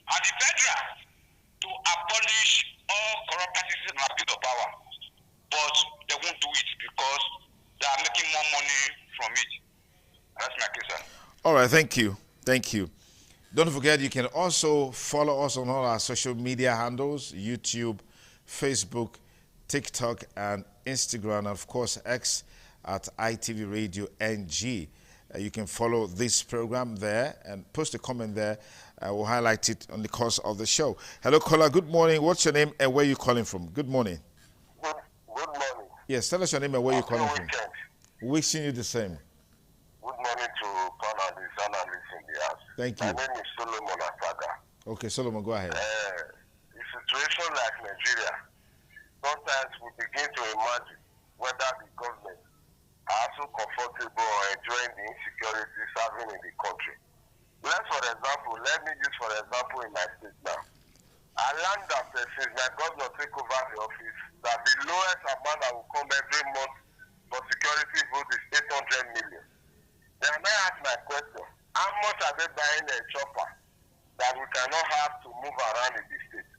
and the federal to abolish all corrupt practices and abuse of power. But they won't do it because they are making more money from it. That's my case, sir. All right, thank you. Thank you. Don't forget, you can also follow us on all our social media handles, YouTube, Facebook, TikTok, and Instagram, and of course, X at ITV Radio NG. You can follow this program there and post a comment there. We'll highlight it on the course of the show. Hello, caller. Good morning. What's your name and where are you calling from? Good morning. Good morning. Yes, tell us your name and where you're calling from. Weekend. Wishing you the same. Good morning to panelists and analysts in the house. Thank you. My name is Solomon Asaga. Okay, Solomon, go ahead. In a situation like Nigeria, sometimes we begin to imagine whether the government are so comfortable or enjoying the insecurity serving in the country. Let me use for example in my state now. I learned that since my governor took over the office, that the lowest amount that will come every month for security vote is 800 million. Then I ask my question, how much are they buying a chopper that we cannot have to move around in the state?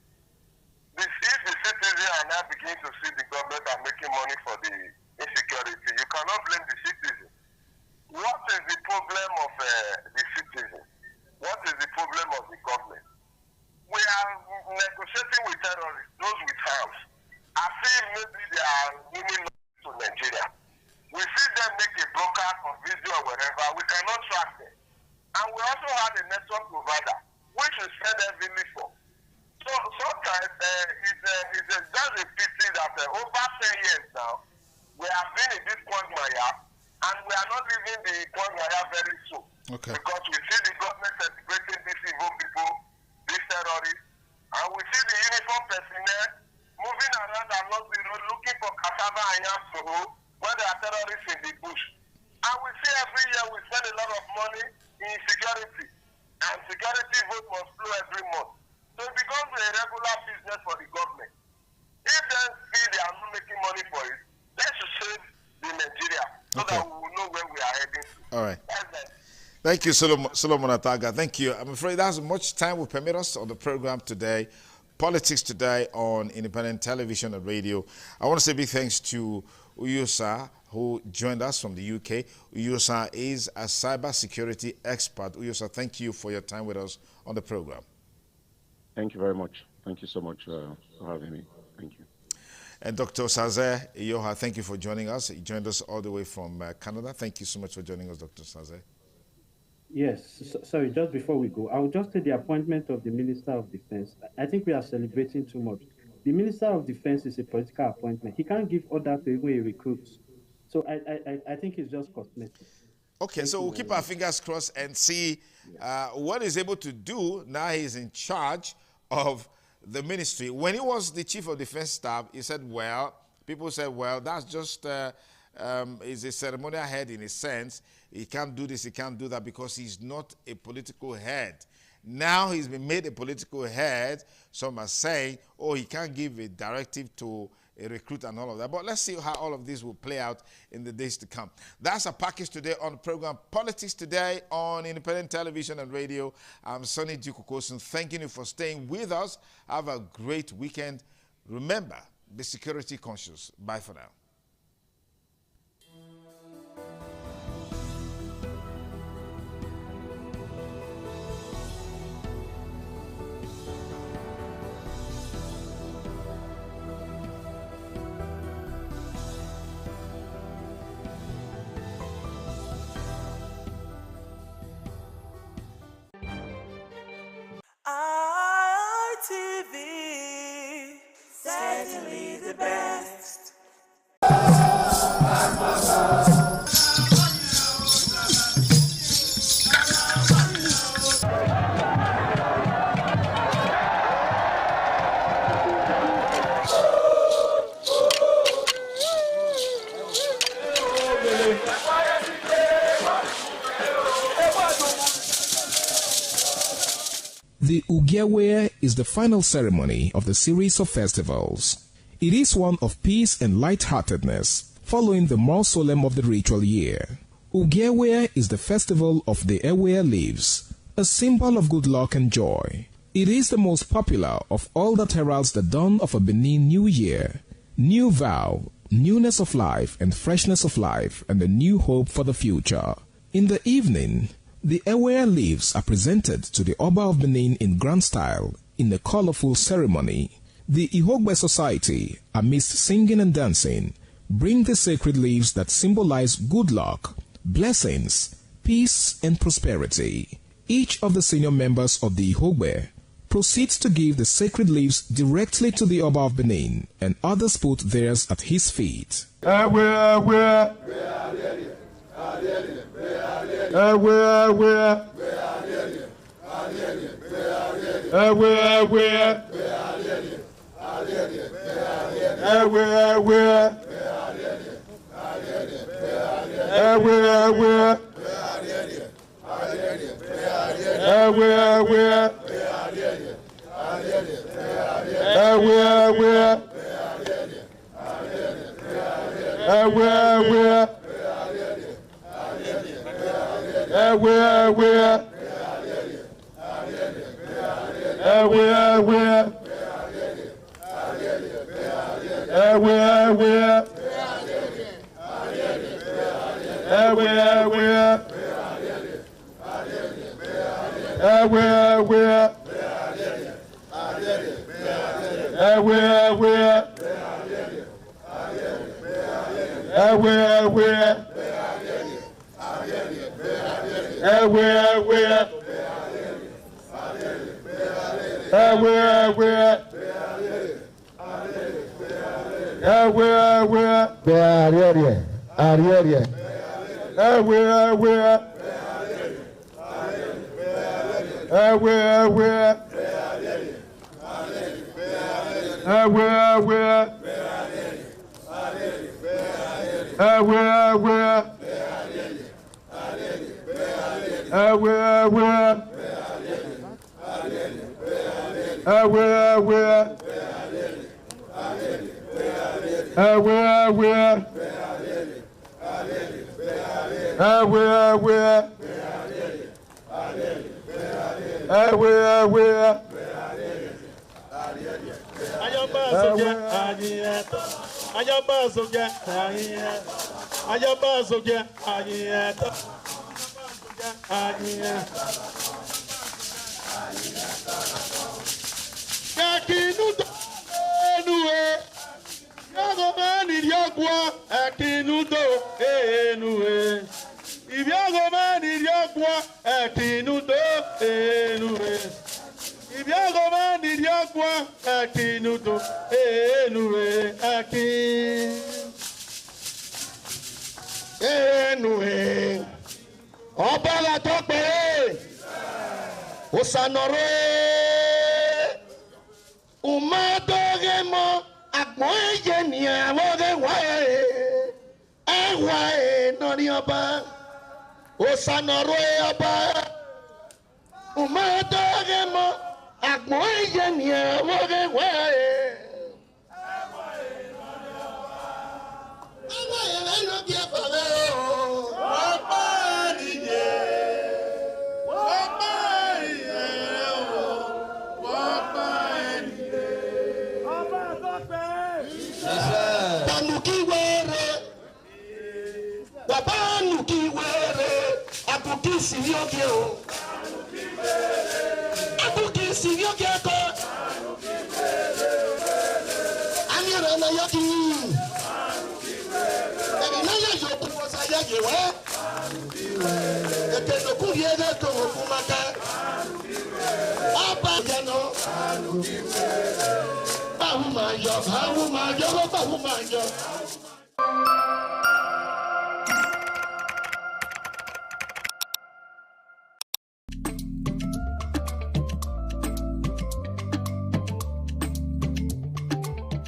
If the citizens are now beginning to see the government are making money for the insecurity, you cannot blame the citizens. What is the problem of the citizens? What is the problem of the government? We are negotiating with terrorists, those with arms. I feel maybe they are winning to Nigeria. We see them make a broadcast on video or wherever. We cannot track them. And we also have a network provider, which we spend heavily for. So sometimes it's just a pity that over 10 years now, we have been in this quagmire, and we are not leaving the quagmire very soon. Okay. Because we see the government celebrating these evil people, these terrorists, and we see the uniform personnel moving around along the road looking for cassava and yam to hold when there are terrorists in the bush. And we see every year we spend a lot of money in security, and security vote must flow every month. So it becomes a regular business for the government. If they feel they are not making money for it, they should save the Nigeria so that we will know where we are heading to. All right. Thank you, Solomon Ataga. Thank you. I'm afraid that's much time will permit us on the program today. Politics Today on Independent Television and Radio. I want to say big thanks to Uyusa, who joined us from the UK. Uyusa is a cybersecurity expert. Uyusa, thank you for your time with us on the program. Thank you very much. Thank you so much for having me. Thank you. And Dr. Saze Iyoha, thank you for joining us. You joined us all the way from Canada. Thank you so much for joining us, Dr. Saze. Yes, sorry, just before we go, I will just say the appointment of the Minister of Defense. I think we are celebrating too much. The Minister of Defense is a political appointment. He can't give order to even a recruit. So I think it's just cosmetic. Okay, so we'll keep our fingers crossed and see what he's able to do. Now he's in charge of the ministry. When he was the Chief of Defense Staff, he said, well, people said, well, that's just is a ceremonial head in a sense. He can't do this, he can't do that because he's not a political head. Now he's been made a political head. Some are saying, oh, he can't give a directive to a recruit and all of that. But let's see how all of this will play out in the days to come. That's a package today on the program Politics Today on Independent Television and Radio. I'm Sonny Dukukosun, thanking you for staying with us. Have a great weekend. Remember, be security conscious. Bye for now. ITV, certainly the best. The Ugewe is the final ceremony of the series of festivals. It is one of peace and lightheartedness, following the more solemn of the ritual year. Ugewe is the festival of the Ewe leaves, a symbol of good luck and joy. It is the most popular of all that heralds the dawn of a Benin New Year, new vow, newness of life and freshness of life, and a new hope for the future. In the evening, the Ewe leaves are presented to the Oba of Benin in grand style in a colorful ceremony. The Ihogbe Society, amidst singing and dancing, bring the sacred leaves that symbolize good luck, blessings, peace, and prosperity. Each of the senior members of the Ihogbe proceeds to give the sacred leaves directly to the Oba of Benin, and others put theirs at his feet.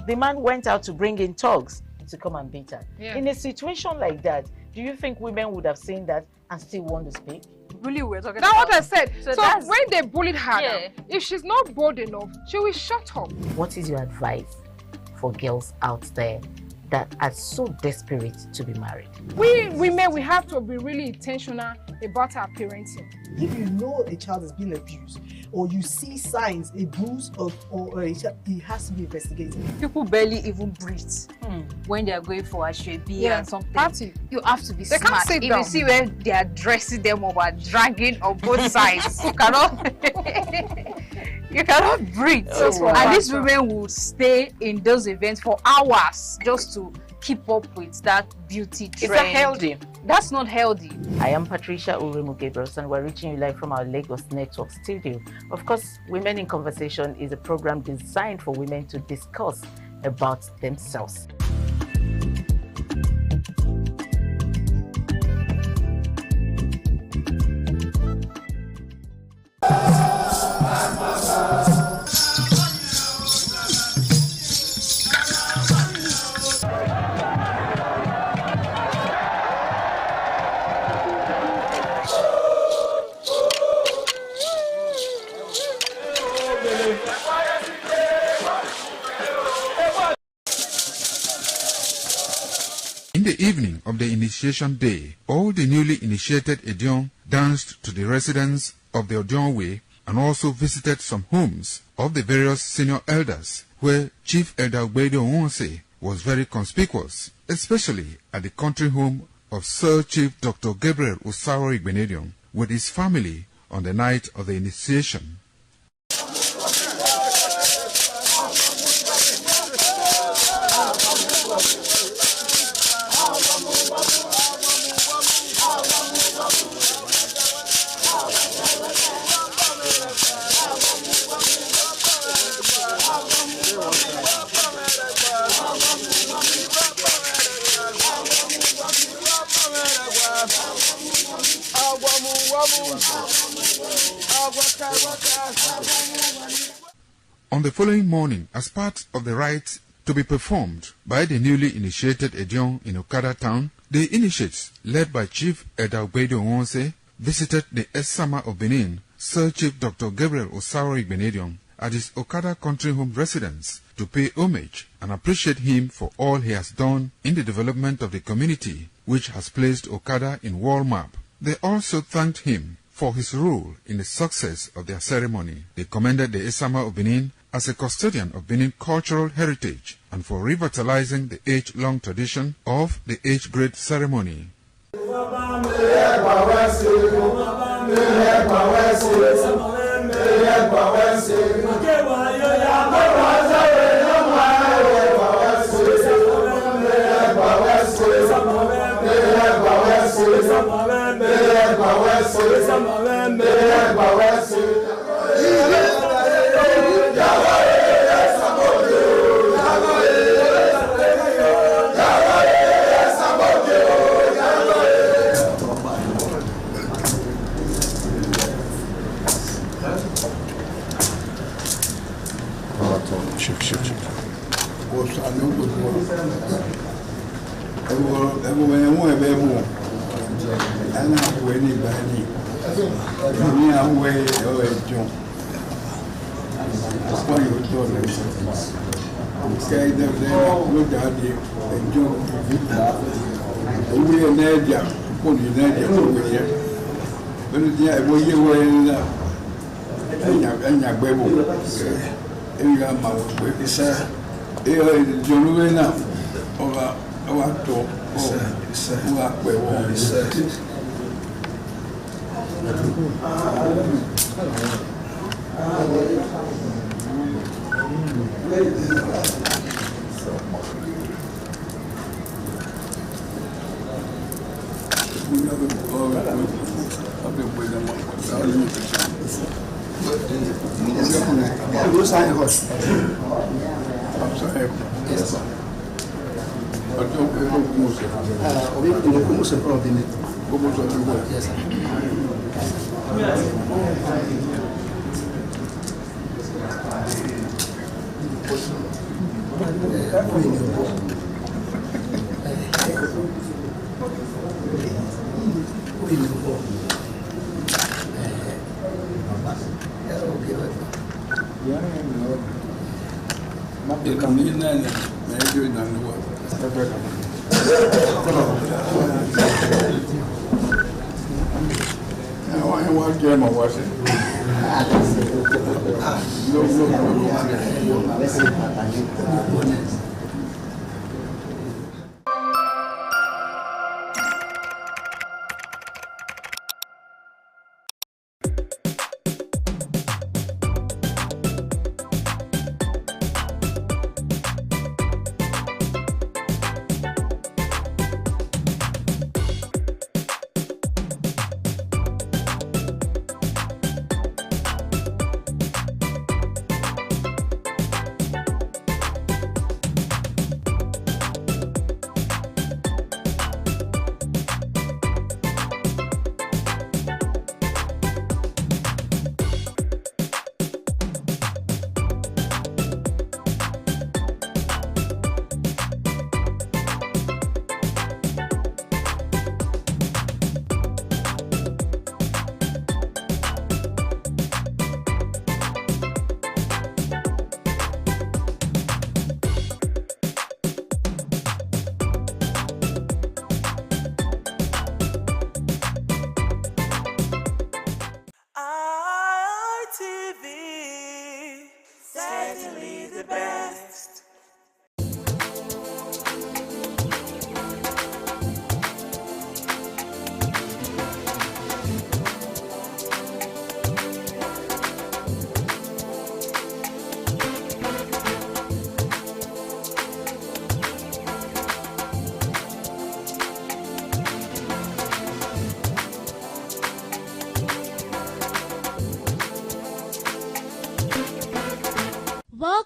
The man went out to bring in thugs to come and beat her. Yeah. In a situation like that, do you think women would have seen that and still want to speak? Really, we're talking about. That's what I said. So when they bullied her, Yeah. if she's not bold enough, she will shut up. What is your advice for girls out there that are so desperate to be married? We women, we have to be really intentional about our parenting. If you know a child is being abused, or you see signs, a bruise or a child, it has to be investigated. People barely even breathe when they are going for a shrebi and something. Party. You have to be They smart. can't sit If down. you see when they are dressing them or are dragging on both sides, you cannot you cannot breathe. And these women will stay in those events for hours just to keep up with that beauty trend. Is that healthy? That's not healthy. I am Patricia Uremu Gabriels, and we're reaching you live from our Lagos Network studio. Of course, Women in Conversation is a program designed for women to discuss about themselves. of the initiation day, all the newly initiated Edion danced to the residents of the Odion Way and also visited some homes of the various senior elders, where Chief Elder Ogbedo Onwonse was very conspicuous, especially at the country home of Sir Chief Dr. Gabriel Osaro Igbenedion with his family on the night of the initiation. On the following morning, as part of the rite to be performed by the newly initiated Edion in Okada town, the initiates, led by Chief Elder Ogbedo Onwonse, visited the Esama of Benin, Sir Chief Dr. Gabriel Osaro Igbenedion, at his Okada country home residence to pay homage and appreciate him for all he has done in the development of the community, which has placed Okada in world map. They also thanked him for his role in the success of their ceremony. They commended the Esama of Benin as a custodian of Benin cultural heritage and for revitalizing the age-long tradition of the age-grade ceremony.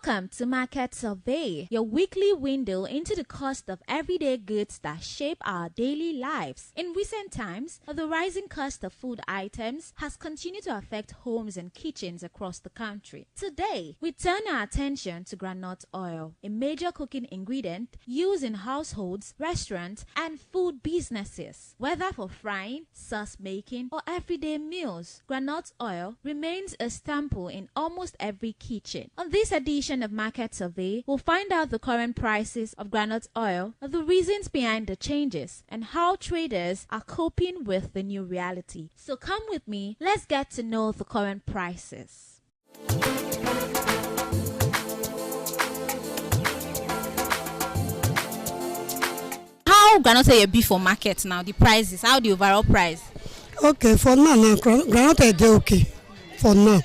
Welcome to Market Survey, your weekly window into the cost of everyday goods that shape our daily lives. In recent times, the rising cost of food items has continued to affect homes and kitchens across the country. Today, we turn our attention to groundnut oil, a major cooking ingredient used in households, restaurants, and food businesses. Whether for frying, sauce making, or everyday meals, groundnut oil remains a staple in almost every kitchen. On this edition of Market Survey, we'll find out the current prices of groundnut oil, the reasons behind the changes, and how traders are coping with the new reality. So come with me, let's get to know the current prices. How groundnut oil be for market now? The prices, how the overall price? Okay, for now, groundnut oil dey okay for now.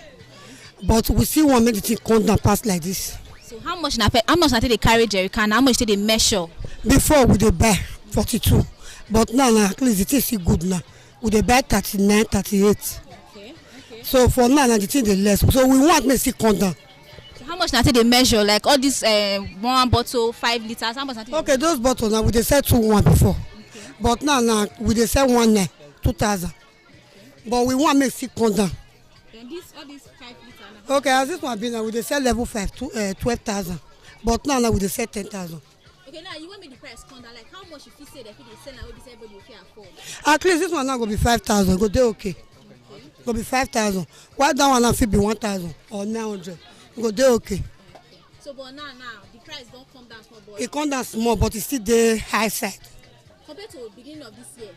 But we still want to make the thing come down past like this. So how much they carry jerry can? How much did they measure? Before we dey buy 42, but now at least the thing still good now. We dey buy 39, 38. Okay. So for now the thing dey less. So we want make it come down. So how much they measure? Like all this one bottle 5 liters. How much? Okay, those bottles now we dey sell 2,1 before, but now we dey sell 1,900, 2,000. But we want make it come down. Then all these 5 liters. Okay, as this one be now, we dey sell level 5 to 12,000, but now we dey sell 10,000. Okay, now you want me the price come down? Like how much if you say that if they sell now, we say everybody will afford? At least this one now go be 5,000. Go dey okay. Go be 5,000. Why that one now fit be 1,000 or 900? Go dey okay. So but now the price don't come down small, but it come down small, but it still dey high side. Compared to the beginning of this year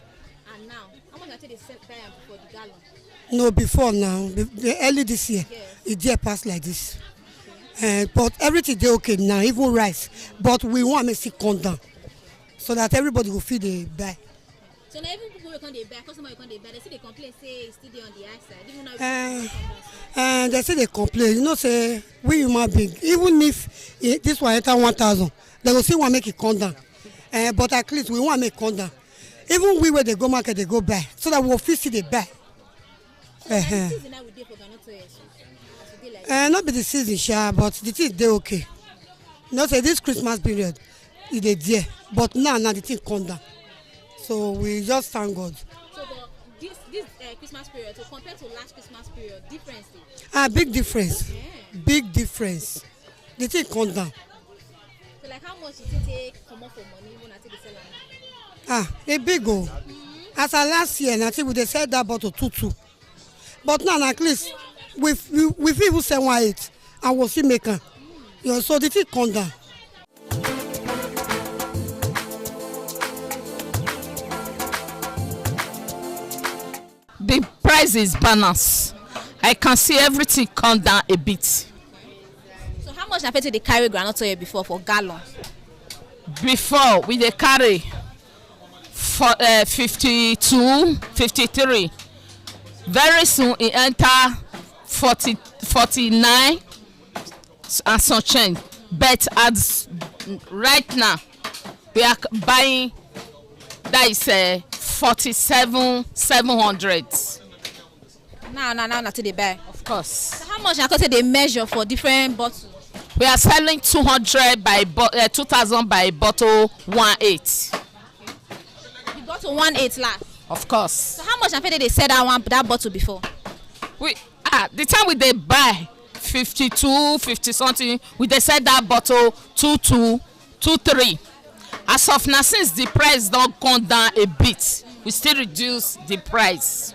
and now, how much I think they sell before the gallon? No, before now, early this year, it did pass like this. But everything dey okay now, even rice. But we want to make it come down so that everybody will feel they buy. So now even people will come they buy, customers will come they buy. They say they complain, say it's still there on the high side. Even now they say they complain. You know, say we human being, even if this one enter 1,000, they will still want to make it come down. But at least we want to make it come down. Even we where they go market, they go buy, so that we will feel see they buy. Not be the season, sure, but the thing dey okay. You know, say this Christmas period, it dey there, but now the thing come down. So we just thank God. So, but this Christmas period, so compared to last Christmas period, difference? Big difference. Yeah. Big difference. The thing come down. So, like how much did you take come off for money when I take the seller? A big go. As of last year, I think we dey sell that bottle 2,2. But now at least we even sell 1,800 and we'll still make am. You know, so the thing come down. The price is balanced. I can see everything come down a bit. So how much na pay they carry groundnut oil before for gallon? Before we dey carry for 52, 53. Very soon it enter 40, 49 and some change. But as right now we are buying that is 47, 700. Now till they buy. Of course. So how much they measure for different bottles? We are selling 200 by 2,000 by bottle 1,800. The bottle 1,800 last. Of course. So how much they sell that bottle before? The time we dey buy 52, 50 something, we dey sell that bottle 2,200, 2,300. As of now, since the price don come down a bit, we still reduce the price.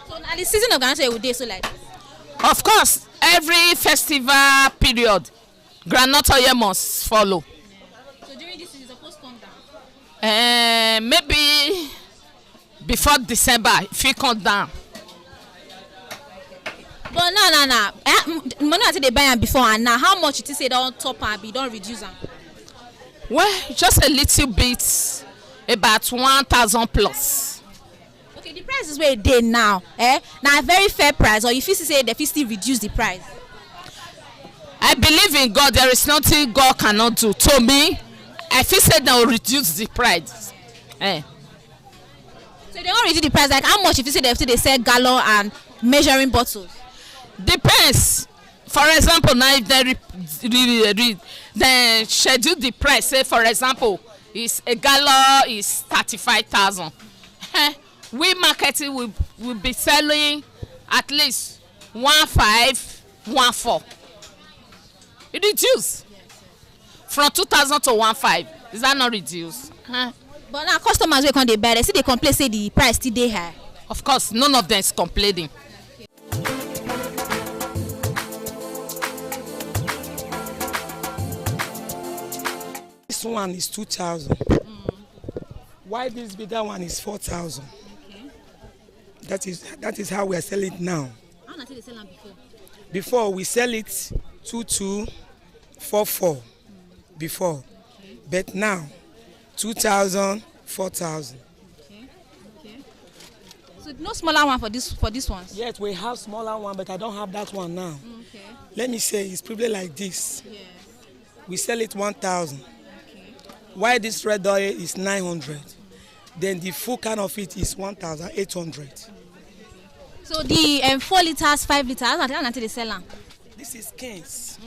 So now the season of groundnut oil will dey so like this? Of course, every festival period, groundnut oil must follow. So during this season, it's supposed to come down? Maybe before December, if it come down. But no. Money I say they buy am before and now, how much you say don't top and be don't reduce am? Well, just a little bit, about 1,000 plus. Okay, the price is where it dey now. Now a very fair price, or if you say they still reduce the price? I believe in God. There is nothing God cannot do. To me, I feel say they will reduce the price. So they won't reduce the price. Like how much if you say they sell gallon and measuring bottles? Depends. For example, now if they schedule the price, say for example, is a gallon is 35,000. We marketing will be selling at least 1,514. It reduce from 2,000 to 1,500. Is that not reduced? But now customers wey come dey buy, they see they complain say the price still dey high. Of course, none of them is complaining. This one is 2,000. Why this bigger one is 4,000? Okay. That is how we are selling it now. How much did they sell them before? Before we sell it 2,244 before, okay. But now 2,000, 4,000. Okay. Okay. So no smaller one for this one. Yes, we have smaller one, but I don't have that one now. Okay. Let me say it's probably like this. Yeah. We sell it 1,000. Okay. Why this red oil is 900? Then the full can of it is 1,800. So the 4 liters, 5 liters, how much they sell them? This is Kings.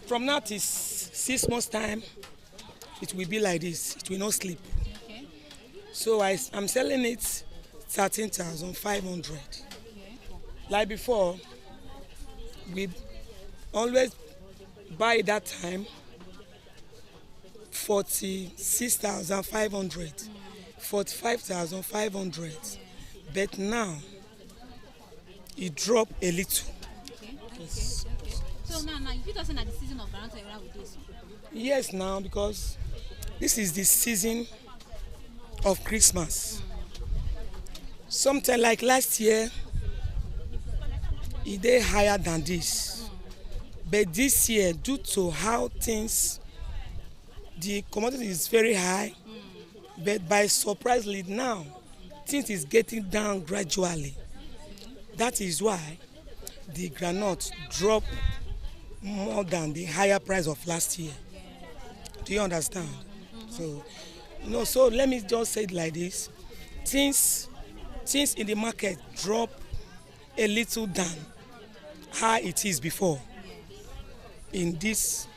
From now to 6 months time, it will be like this. It will not sleep. Okay. So I'm selling it 13,500. Okay. Like before, we always buy that time 46,500, 45,500. But now it dropped a little. Okay. Yes. Okay. So now you tell us that the season of Garanto era with this. Yes, now because this is the season of Christmas. Sometime like last year, it is higher than this. But this year, due to how things, the commodity is very high. But by surprisingly now, things is getting down gradually. That is why the groundnut dropped more than the higher price of last year. Do you understand? So let me just say it like this. Things in the market drop a little down how it is before. In this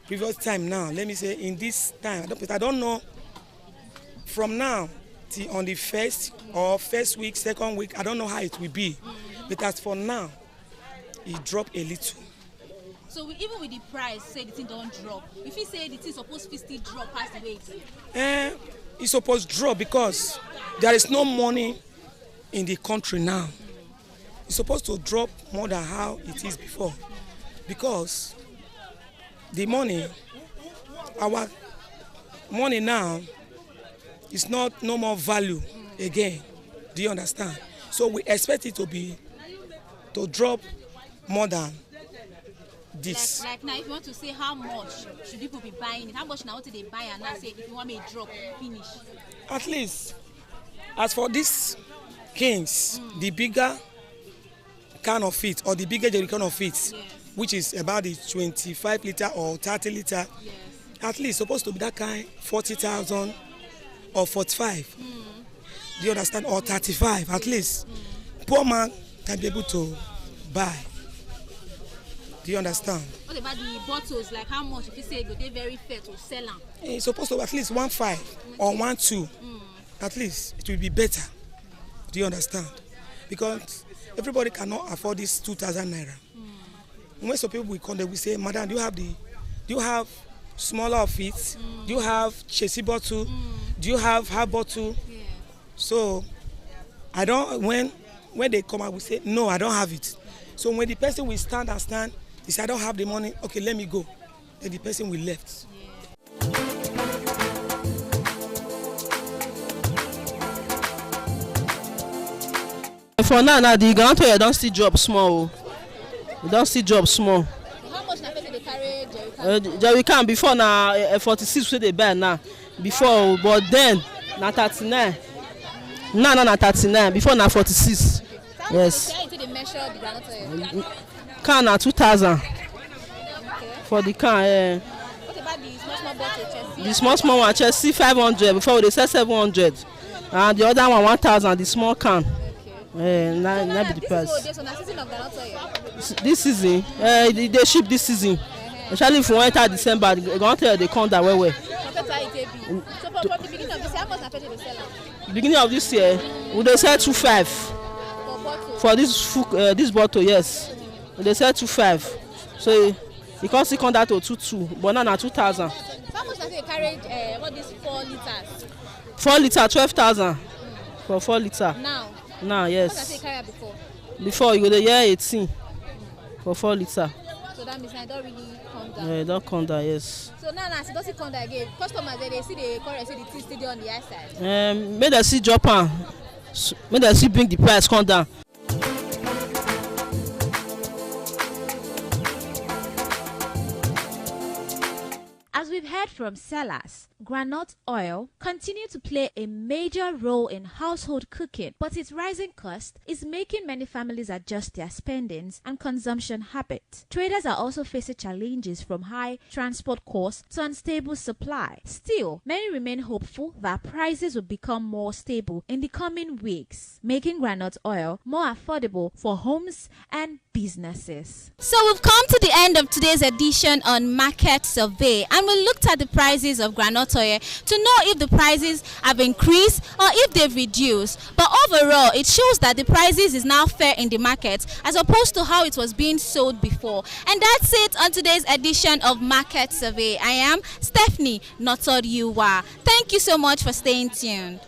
previous time now, let me say in this time, I don't know from now till on the first week, second week, I don't know how it will be. But as for now, it dropped a little. So even with the price, say the thing don't drop. If you say the thing supposed to still drop past the way it is? It's supposed to drop because there is no money in the country now. It's supposed to drop more than how it is before. Because the money, our money now, is no more value again. Do you understand? So we expect it to drop more than this. Like now, if you want to say how much should people be buying it, how much now do they buy and now say if you want me to drop, finish? At least, as for this Kings, the bigger can of it or the bigger jerrycan of it, yes, which is about the 25 liter or 30 liter, yes, at least supposed to be that kind 40,000 or 45. Do you understand? Or 35 at least. Poor man can be able to buy. Do you understand? What about the bottles? Like how much? If you say they're very fair to sell them? It's supposed to be at least 1.5 or 1.2. At least it will be better. Do you understand? Because everybody cannot afford this 2,000 naira. When some people will come, they will say, "Madam, do you have smaller of it? Do you have chassis bottle? Do you have half bottle?" Yeah. So I don't. When they come, I will say, "No, I don't have it." So when the person will stand, he said, "I don't have the money. Okay, let me go." Then the person will left. For now, the Garanto don't still drop small. It don't still drop small. How much na person dey carry jerrycan? Jerrycan before na 46 wey they buy now. Before, but then na 39. Now na 39. Before na 46. Yes. How they measure the Garanto? Can na 2,000. Okay. For the can. What about the small bottle Chelsea? The small one Chelsea 500. Before they sell 700. And the other one 1,000. The small can. Not be the price. This season of groundnut oil. This season, they ship this season. Especially if we enter December, they come down well. Compared to how it be. So from the beginning of this year, how much na person dey sell am? Beginning of this year, we dey sell 2.5 for this bottle. Yes, we dey sell 2.5. So you can see come down to 2.2, but now na 2,000. How much na say you carry what this 4 liters? 4 liter 12,000 for 4 liter. Now yes. How much na say you carry before? Before you go dey hear 18 for 4 liter. So that means I don't really come down. Yeah, don't come down, yes. So now it doesn't come down again. Customers they see the current, see the tea still on the high side. Make them see drop am, make them see bring the price come down. As we've heard from sellers, groundnut oil continue to play a major role in household cooking, but its rising cost is making many families adjust their spendings and consumption habits. Traders are also facing challenges from high transport costs to unstable supply. Still, many remain hopeful that prices will become more stable in the coming weeks, making groundnut oil more affordable for homes and businesses. So we've come to the end of today's edition on Market Survey, and we looked at the prices of groundnut oil to know if the prices have increased or if they've reduced. But overall, it shows that the prices is now fair in the market as opposed to how it was being sold before. And that's it on today's edition of Market Survey. I am Stephanie Notoriuwa. Thank you so much for staying tuned.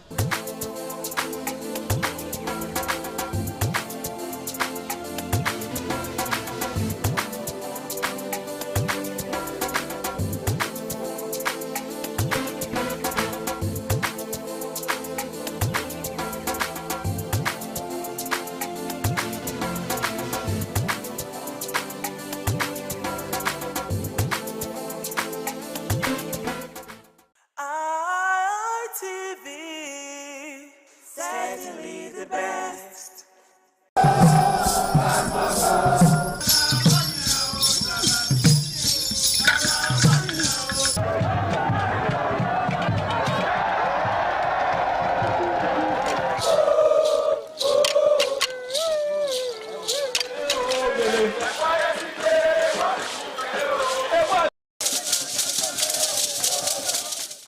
ITV, certainly the best.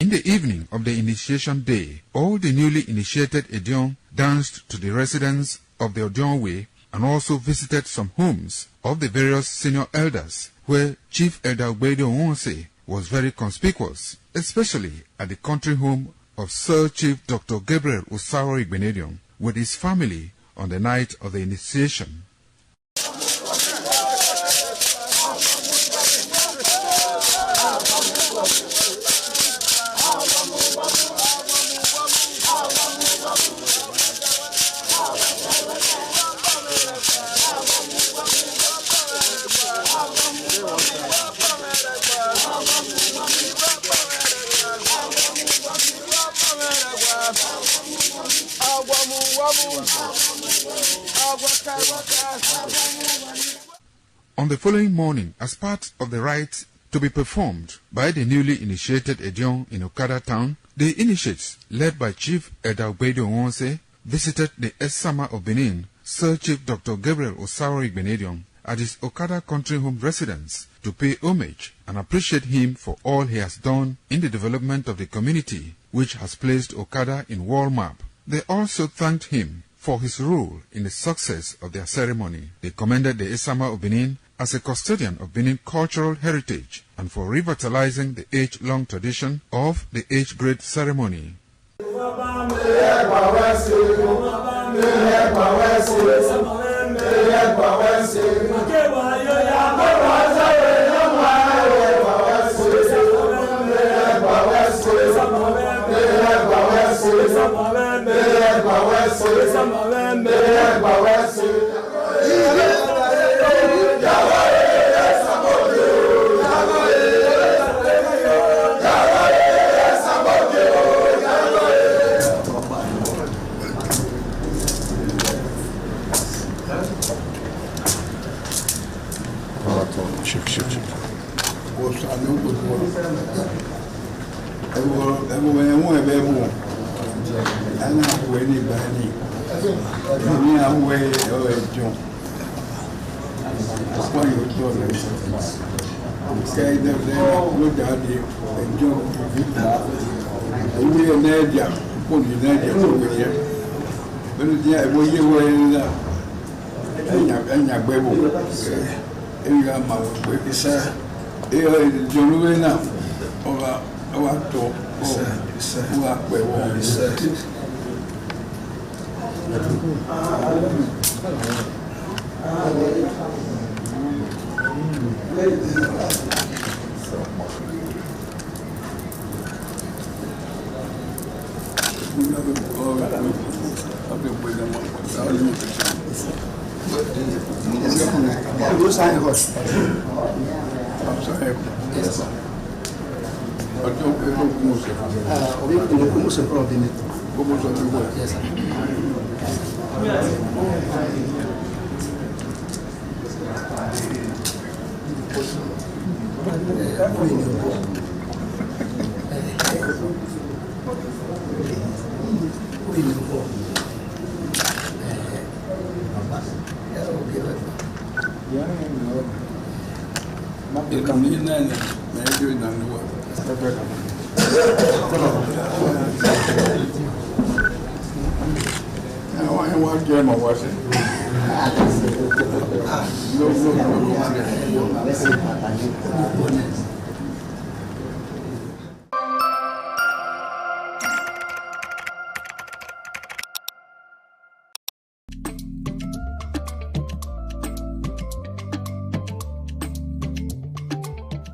In the evening of the initiation day, all the newly initiated Edion danced to the residents of the Odion Way and also visited some homes of the various senior elders, where Chief Elder Ogbedo Onwonse was very conspicuous, especially at the country home of Sir Chief Dr. Gabriel Osaro Igbenedion with his family on the night of the initiation. On the following morning, as part of the rite to be performed by the newly initiated Edion in Okada town, the initiates, led by Chief Elder Ogbedo Onwonse, visited the Esama of Benin, Sir Chief Dr. Gabriel Osaro Igbenedion, at his Okada country home residence to pay homage and appreciate him for all he has done in the development of the community, which has placed Okada in world map. They also thanked him for his role in the success of their ceremony. They commended the Esama of Benin as a custodian of Benin cultural heritage and for revitalizing the age-long tradition of the age-grade ceremony.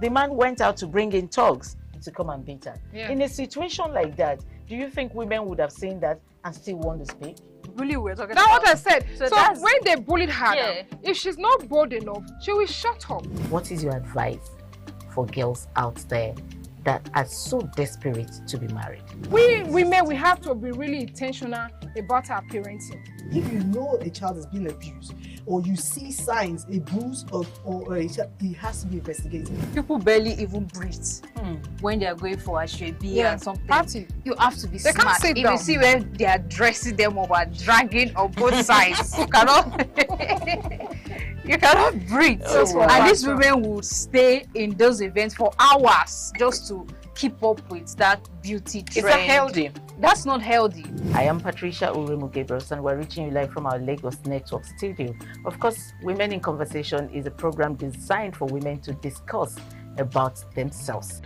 The man went out to bring in thugs to come and beat her. Yeah. In a situation like that, do you think women would have seen that and still want to speak? Really, we're talking That's about what I said. So that's- when they bullied her, now, if she's not bold enough, she will shut up. What is your advice for girls out there that are so desperate to be married? We women, we have to be really intentional about our parenting. If you know a child is being abused, or you see signs, a bruise, or a child, it has to be investigated. People barely even breathe when they are going for a shrebi and something. Party. You have to be They can't smart. sit If down. you see when they are dressing them up and dragging on both sides, you cannot breathe. Oh, And wow. these women will stay in those events for hours just to keep up with that beauty trend. Is that healthy? That's not healthy. I am Patricia Uremu Gabriels, and we're reaching you live from our Lagos Network studio. Of course, Women in Conversation is a program designed for women to discuss about themselves.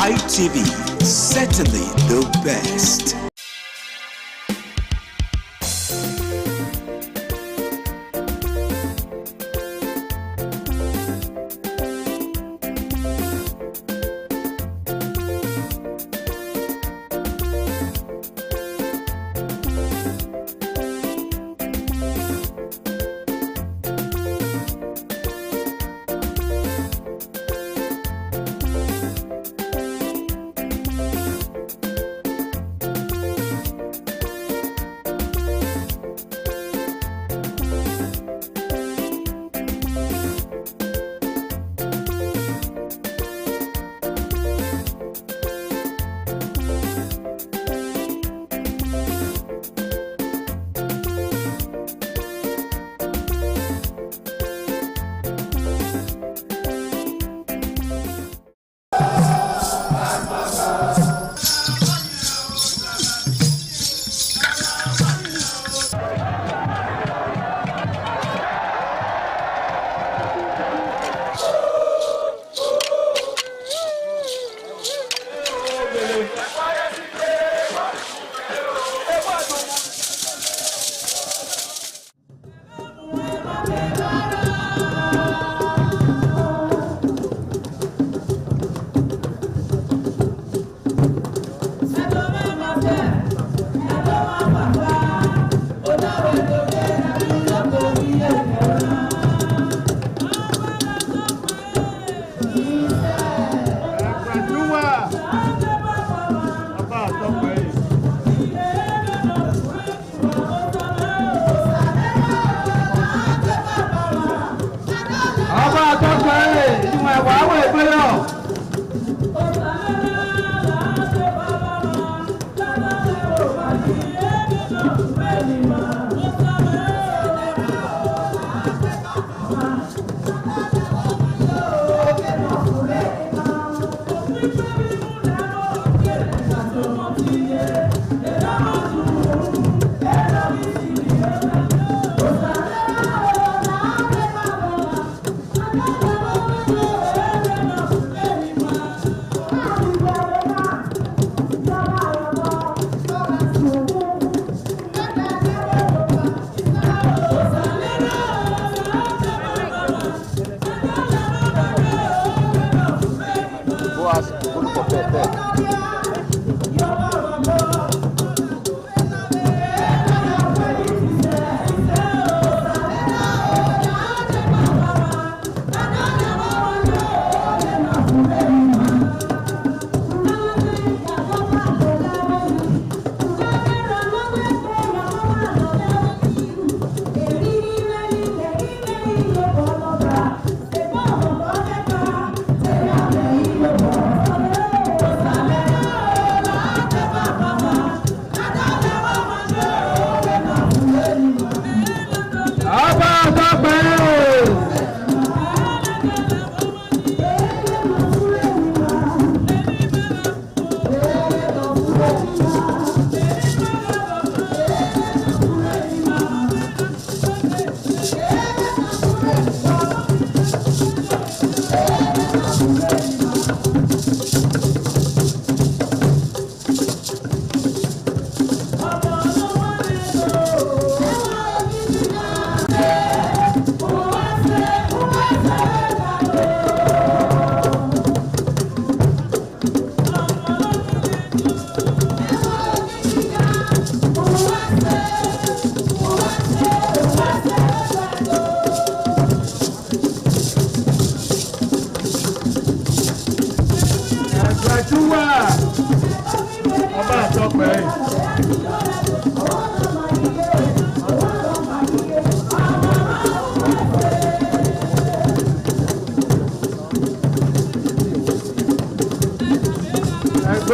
ITV, certainly the best.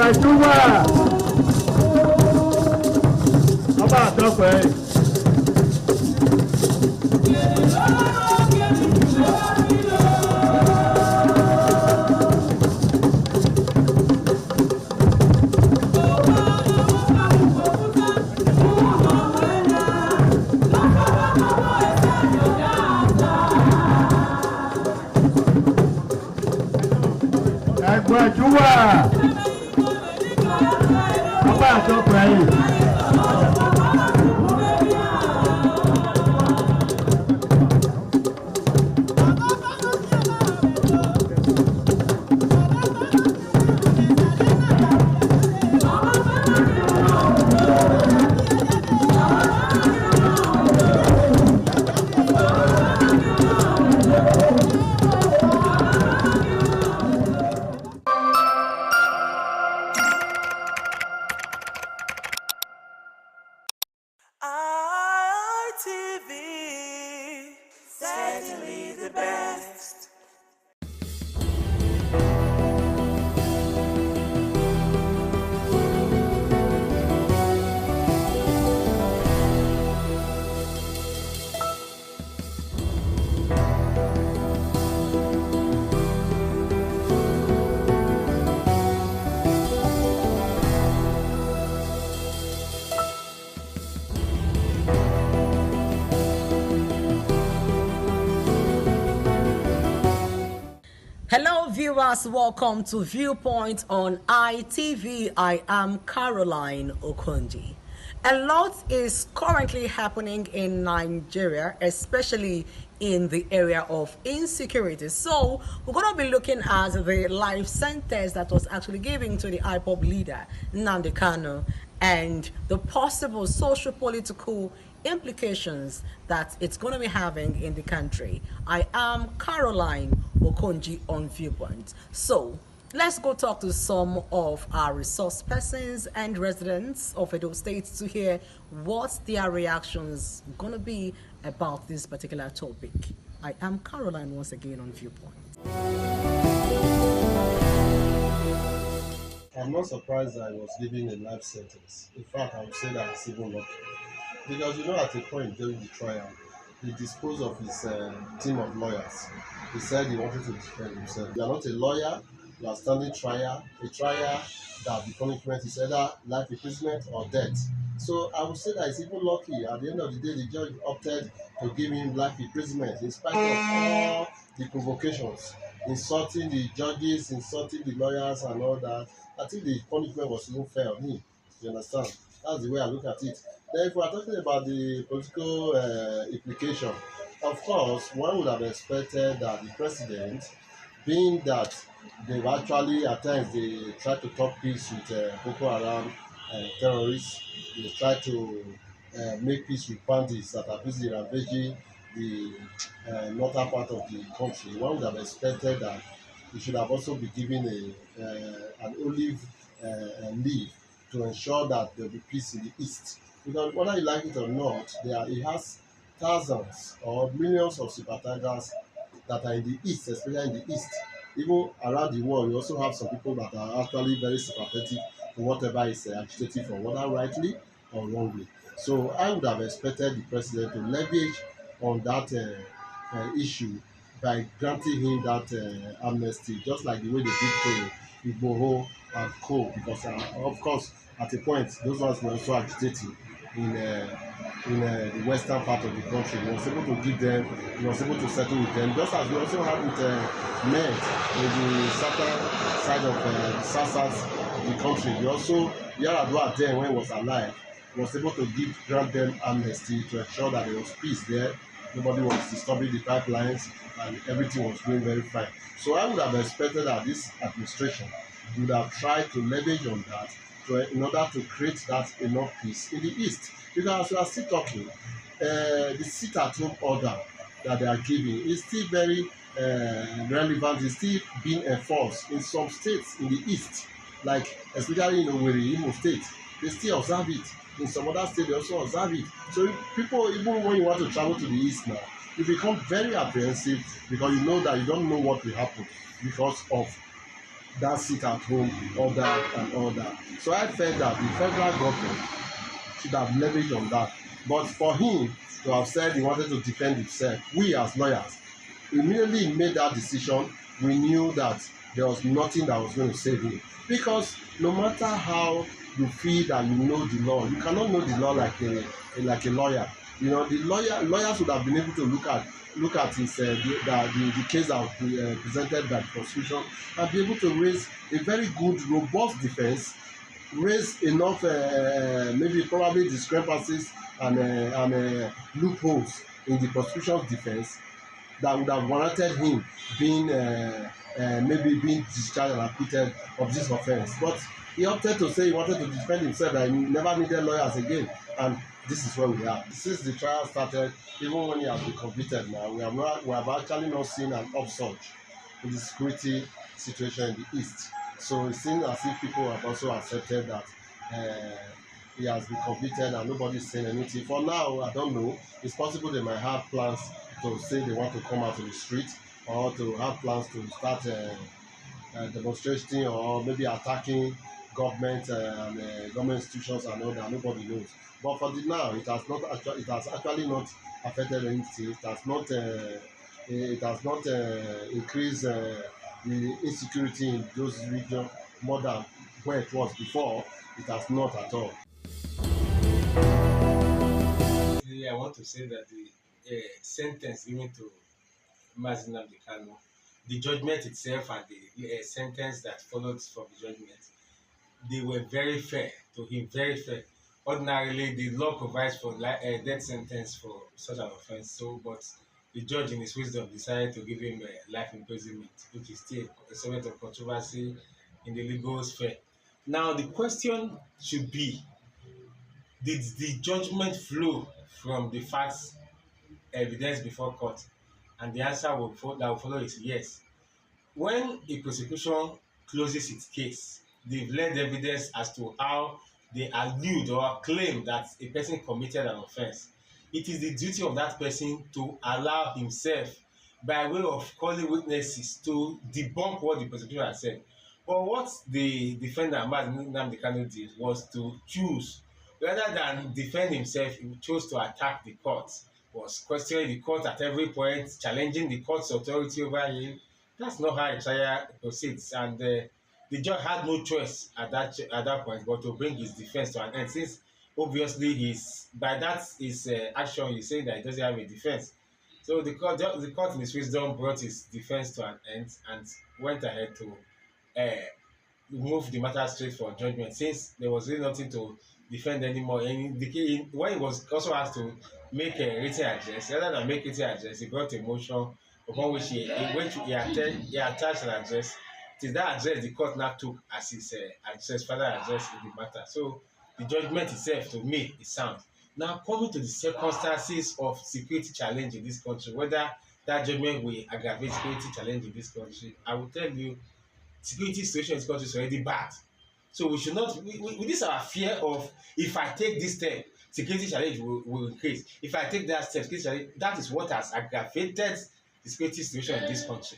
Ẹ̀gbẹ́júwà. Ọba àtọ́pẹ́. Ẹ̀gbẹ́júwà. Ọba àtọ́pẹ́ yìí. ITV, certainly the best. Hello viewers, welcome to Viewpoint on ITV. I am Caroline Okonji. A lot is currently happening in Nigeria, especially in the area of insecurity. So we're going to be looking at the life sentence that was actually given to the IPOB leader, Nnamdi Kanu, and the possible socio-political implications that it's going to be having in the country. I am Caroline Okonji on Viewpoint. So let's go talk to some of our resource persons and residents of Edo State to hear what their reactions going to be about this particular topic. I am Caroline once again on Viewpoint. I'm not surprised I was given a life sentence. In fact, I would say that it's even lucky. Because you know, at a point during the trial, he disposed of his team of lawyers. He said he wanted to defend himself. You are not a lawyer, you are standing trial, a trial that the punishment is either life imprisonment or death. So I would say that it's even lucky. At the end of the day, the judge opted to give him life imprisonment in spite of all the provocations, insulting the judges, insulting the lawyers and all that. I think the punishment was even fair on him. You understand? That's the way I look at it. Then if we are talking about the political implication, of course, one would have expected that the president, being that they've actually, at times, they try to talk peace with Boko Haram terrorists, they try to make peace with bandits that are busy ravaging the northern part of the country. One would have expected that he should have also been given an olive leaf to ensure that there will be peace in the east. Because whether you like it or not, it has thousands or millions of sympathizers that are in the east, especially in the east. Even around the world, you also have some people that are actually very sympathetic to whatever is agitating for, whether rightly or wrongly. So I would have expected the president to leverage on that issue by granting him that amnesty, just like the way they did to Igboho and co. Because of course, at a point, those ones were also agitating in the western part of the country. He was able to give them, he was able to settle with them, just as we also had with men in the southern side of the south of the country. We also, Yar'Adua then, when he was alive, was able to grant them amnesty to ensure that there was peace there. Nobody was disturbing the pipelines and everything was going very fine. So I would have expected that this administration would have tried to leverage on that in order to create that enough peace in the east. Because as we are still talking, the sit-at-home order that they are giving is still very relevant, is still being enforced in some states in the east, like especially in Owerri, Imo State. They still observe it. In some other states, they also observe it. So people, even when you want to travel to the east now, you become very apprehensive because you know that you don't know what will happen because of that sit at home order and all that. So I felt that the federal government should have leveraged on that. But for him to have said he wanted to defend himself, we as lawyers, immediately he made that decision, we knew that there was nothing that was going to save him. Because no matter how you feel that you know the law, you cannot know the law like a lawyer. You know, the lawyers would have been able to look at his the case that was presented by the prosecution and be able to raise a very good, robust defense, raise enough maybe probably discrepancies and loopholes in the prosecution's defense that would have warranted him being maybe being discharged and acquitted of this offence. But he opted to say he wanted to defend himself and he never needed lawyers again, and this is where we are. Since the trial started, even when he has been convicted now, we have actually not seen an upsurge in the security situation in the East. So it seems as if people have also accepted that he has been convicted and nobody's saying anything. For now, I don't know. It's possible they might have plans to say they want to come out to the street, or to have plans to start demonstrating or maybe attacking government and government institutions and all that. Nobody knows. But for the now, it has actually not affected anything. It has not increased the insecurity in those regions more than where it was before. It has not at all. I want to say that the sentence given to Mazi Nnamdi Kanu, the judgment itself and the sentence that followed from the judgment, they were very fair to him, very fair. Ordinarily, the law provides for a death sentence for such an offense. So, but the judge, in his wisdom, decided to give him life imprisonment, which is still a subject of controversy in the legal sphere. Now, the question should be: did the judgment flow from the facts, evidence before court? And the answer that will follow is yes. When a prosecution closes its case, they've led evidence as to how they allude or claim that a person committed an offense. It is the duty of that person to allow himself, by way of calling witnesses, to debunk what the prosecution has said. But what the defendant, Mazi Nnamdi Kanu, did was to choose, rather than defend himself, he chose to attack the court, was questioning the court at every point, challenging the court's authority over him. That's not how a trial proceeds, and the judge had no choice at that point but to bring his defense to an end, since obviously his action, he's saying that he doesn't have a defense. So the court in his wisdom brought his defense to an end and went ahead to move the matter straight for judgment, since there was really nothing to defend anymore. And when he was also asked to make a written address, rather than make written address, he brought a motion upon which he attached an address. It is that address the court now took as his further address in the matter. So the judgment itself, to me, is sound. Now, coming to the circumstances of security challenge in this country, whether that judgment will aggravate security challenge in this country, I will tell you, security situation in this country is already bad. So we should not, with this our fear of, if I take this step, security challenge will increase. If I take that step, security challenge, that is what has aggravated the security situation in this country.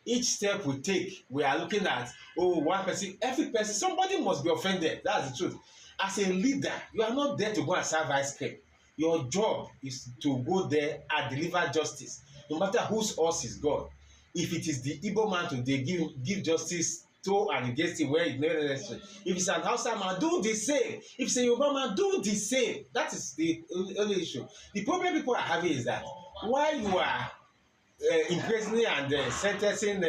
Each step we take, we are looking at, one person, every person, somebody must be offended. That's the truth. As a leader, you are not there to go and serve ice cream. Your job is to go there and deliver justice, no matter whose horse is God. If it is the Igbo man today, give justice to and against him where it's not necessary. If it's an Hausa man, do the same. If it's a Yoruba man, do the same. That is the only issue. The problem people are having is that while you are imprisoning and sentencing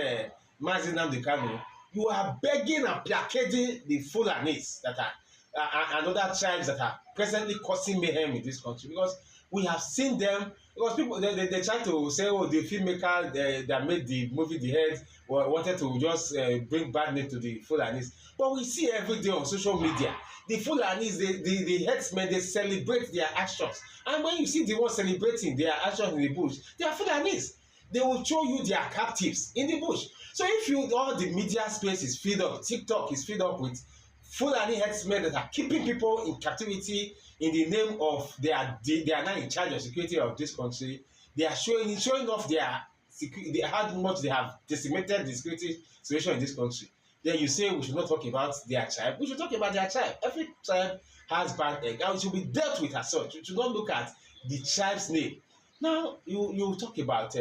Mazi Nnamdi Kanu, you are begging and placating the Fulanis that are and other tribes that are presently causing mayhem in this country, because we have seen them. Because people they try to say, the filmmaker that made the movie The Head wanted to just bring bad name to the Fulanis. But we see every day on social media, the Fulanis, the headsmen, they celebrate their actions. And when you see the ones celebrating their actions in the bush, they are Fulanis. They will show you their captives in the bush. So if all the media space is filled up, TikTok is filled up with Fulani headsmen that are keeping people in captivity in the name of they are now in charge of security of this country. They are showing off how much they have decimated the security situation in this country. then you say we should not talk about their tribe. We should talk about their tribe. Every tribe has bad egg, and it should be dealt with as such. You should not look at the tribe's name. Now, you talk about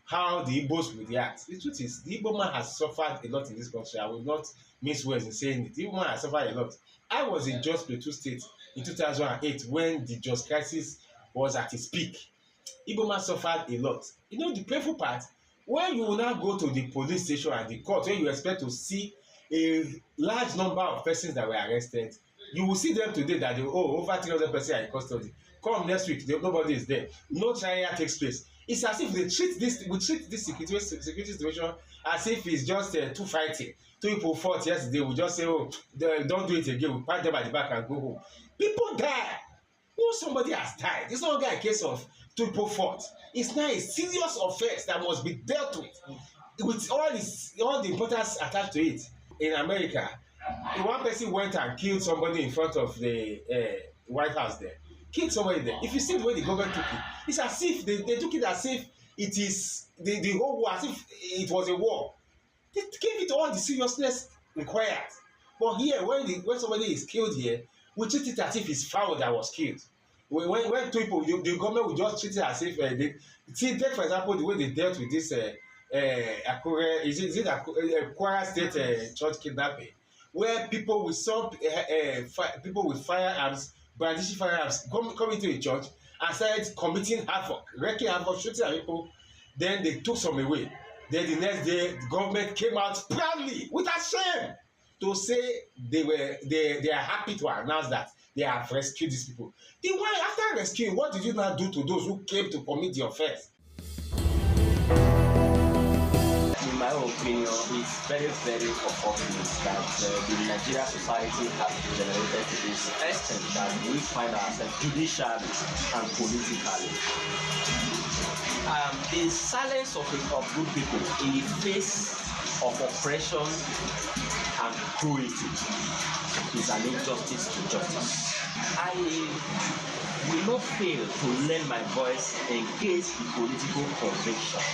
how the Igbos will react. The truth is, the Igbo man has suffered a lot in this country. I will not mince words in saying it. The Igbo man has suffered a lot. I was in Jos Plateau State in 2008 when the Jos crisis was at its peak. Igbo man suffered a lot. You know, the painful part, when you will now go to the police station and the court, when you expect to see a large number of persons that were arrested, you will see them today that over 300 persons are in custody. Come next week, nobody is there. No trial takes place. It's as if we treat this security situation as if it's just two fighting. Two people fought yesterday. We just say, don't do it again. We pat them at the back and go home. People die. No, somebody has died. It's not a case of two people fought. It's now a serious offense that must be dealt with all the importance attached to it. In America, one person went and killed somebody in front of the White House there. Killed somebody there. If you see the way the government took it, it's as if they took it as if it is the whole war, as if it was a war. They gave it all the seriousness required. But here, when somebody is killed here, we treat it as if it's foul that was killed. When people, the government will just treat it as if take for example the way they dealt with this Kwara State church kidnapping, where people with firearms, brandishing firearms, come into a church and started committing havoc, wreaking havoc, shooting at people. Then they took some away. Then the next day, the government came out proudly, with a shame, to say they are happy to announce that they have rescued these people. After rescuing, what did you now do to those who came to commit the offense? In my opinion, it's very, very unfortunate that the Nigerian society has degenerated to this extent that we find ourselves judicially and politically. The silence of good people in the face of oppression and cruelty is an injustice to justice. I will not fail to lend my voice against the political conviction,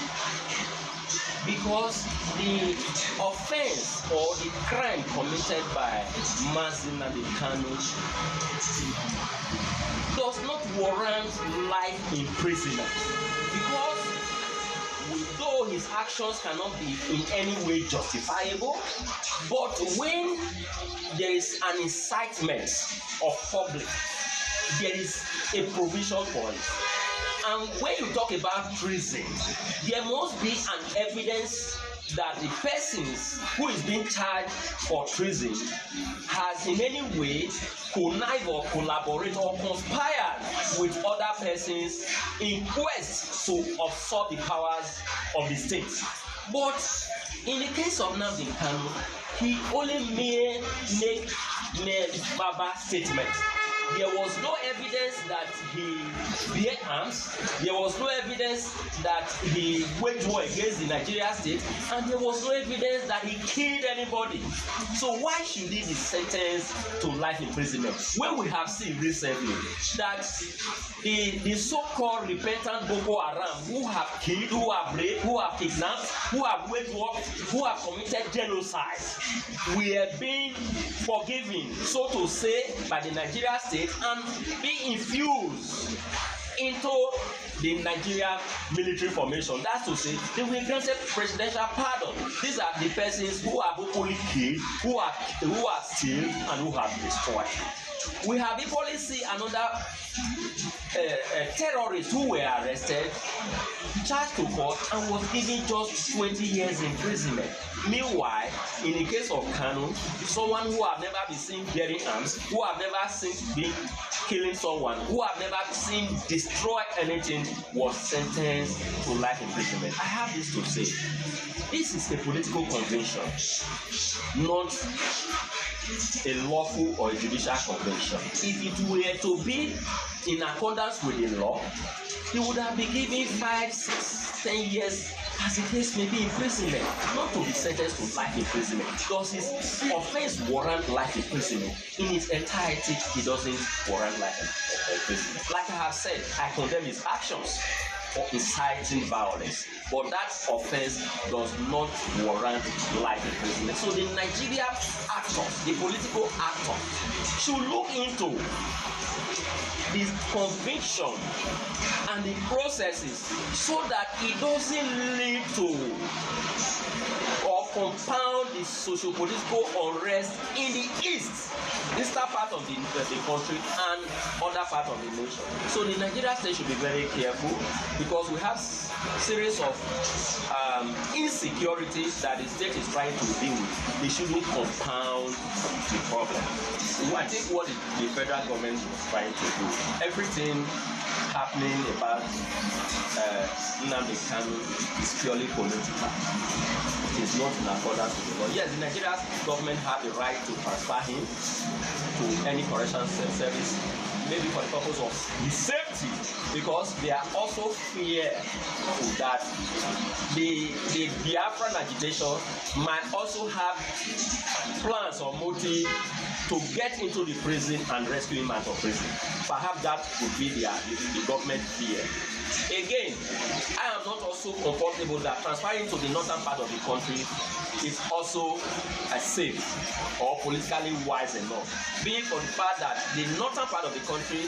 because the offense or the crime committed by Mazi Nnamdi Kanu does not warrant life imprisonment, because though his actions cannot be in any way justifiable, but when there is an incitement of public, there is a provision for it. And when you talk about treason, there must be an evidence that the persons who is being charged for treason has in any way connived or collaborated or conspired with other persons in quest to usurp the powers of the state. But in the case of Nnamdi Kanu, he only made verbal statements. There was no evidence that he bear arms. There was no evidence that he waged war against the Nigerian state, and there was no evidence that he killed anybody. So why should he be sentenced to life imprisonment when we have seen recently that the so-called repentant Boko Haram who have killed, who have raped, who have kidnapped, who have waged war, who have committed genocide, we are being forgiven, so to say, by the Nigerian state and be infused into the Nigerian military formation. That's to say, they will grant presidential pardon. These are the persons who have openly killed, who have steal, and who have destroyed. We have equally seen another terrorist who were arrested, charged to court, and was given just 20 years imprisonment. Meanwhile, in the case of Kanu, someone who have never been seen bearing arms, who have never seen been killing someone, who have never seen destroy anything, was sentenced to life imprisonment. I have this to say. This is a political convention, not a lawful or a judicial convention. If it were to be in accordance with the law, he would have been given 5, 6, 10 years, as the case may be, imprisonment, not to be sentenced to life imprisonment, because his offense warrants life imprisonment. In its entirety, he doesn't warrant life imprisonment. Like I have said, I condemn his actions. or inciting violence. But that offense does not warrant life imprisonment. So the Nigeria actors, the political actors, should look into the conviction and the processes so that it doesn't lead to or compound the socio-political unrest in the eastern part of the country and other part of the nation. So the Nigerian state should be very careful because we have series of insecurities that the state is trying to deal with. They shouldn't compound the problem. I think what the federal government is trying to do, everything happening about Nnamdi Kanu is purely political. It is not in accordance with the law. Yes, the Nigerian government have the right to transfer him to any correctional service, maybe for the purpose of his safety, because they are also fearful that the Biafran agitation might also have plans or motive to get into the prison and rescue him out of prison. Perhaps that would be the government fear. Again, I am not also comfortable that transferring to the northern part of the country is also safe or politically wise enough, being for the fact that the northern part of the country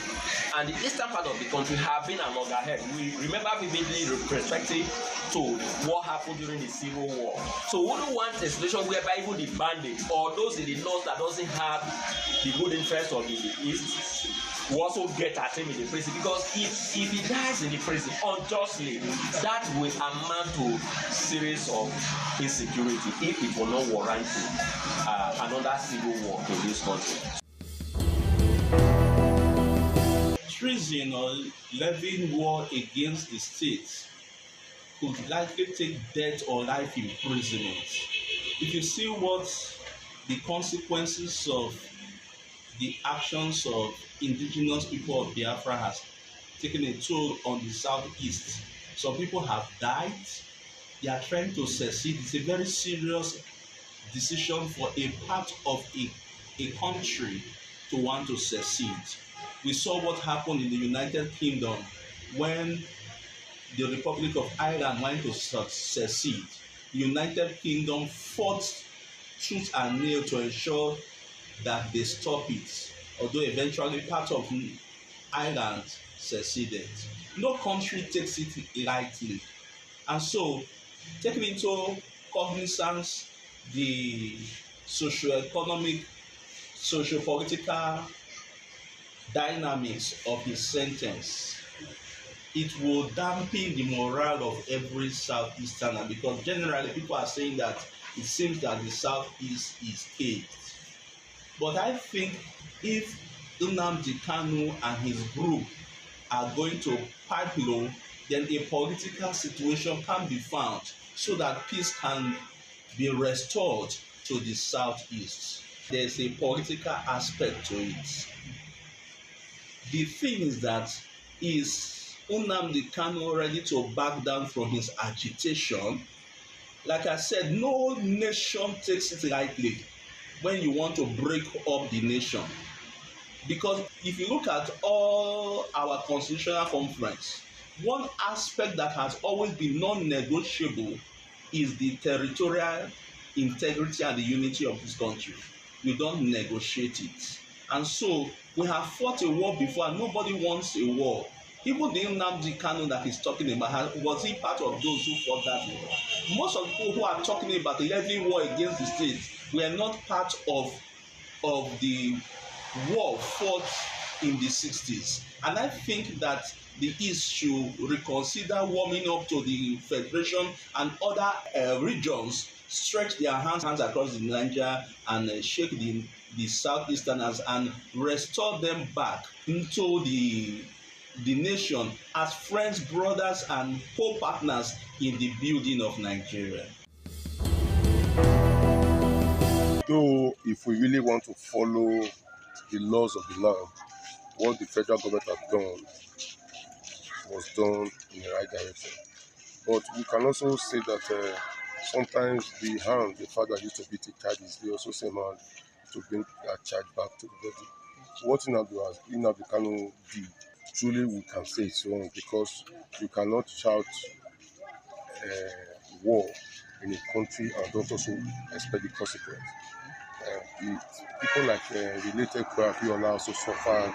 and the eastern part of the country have been at loggerheads. We remember vividly respective to what happened during the Civil War. So we wouldn't want a situation whereby even the bandits or those in the north that doesn't have the good interest of the east will also get at him in the prison, because if he dies in the prison unjustly, that will amount to series of insecurity if it will not warrant another civil war in this country. Treason or levying war against the state could likely take death or life imprisonment. If you see what the consequences of the actions of indigenous people of Biafra has taken a toll on the southeast. Some people have died. They are trying to secede. It's a very serious decision for a part of a country to want to secede. We saw what happened in the United Kingdom when the Republic of Ireland wanted to secede. The United Kingdom fought tooth and nail to ensure that they stop it, although eventually part of Ireland seceded. No country takes it lightly. And so, taking into cognizance the socio-economic, socio-political dynamics of his sentence, it will dampen the morale of every Southeasterner, because generally people are saying that it seems that the Southeast is caged. But I think if Nnamdi Kanu and his group are going to pipe low, then a political situation can be found so that peace can be restored to the Southeast. There's a political aspect to it. The thing is that, is Nnamdi Kanu ready to back down from his agitation? Like I said, no nation takes it lightly when you want to break up the nation. Because if you look at all our constitutional conference, one aspect that has always been non-negotiable is the territorial integrity and the unity of this country. We don't negotiate it. And so we have fought a war before and nobody wants a war. Even the Nnamdi Kanu that he's talking about, was he part of those who fought that war? Most of the people who are talking about levying war against the state were not part of the war fought in the 60s. And I think that the East should reconsider warming up to the Federation and other regions, stretch their hands across the Niger and shake the Southeasterners and restore them back into the nation as friends, brothers, and co-partners in the building of Nigeria. Though, if we really want to follow the laws of the land, what the federal government has done was done in the right direction. But we can also say that sometimes the hand the father used to beat the child is the also same hand to bring that child back to the body. What Nnamdi Kanu did truly we can say it's wrong, because you cannot shout war in a country and don't also expect the consequence. People like related Kwabiola also suffer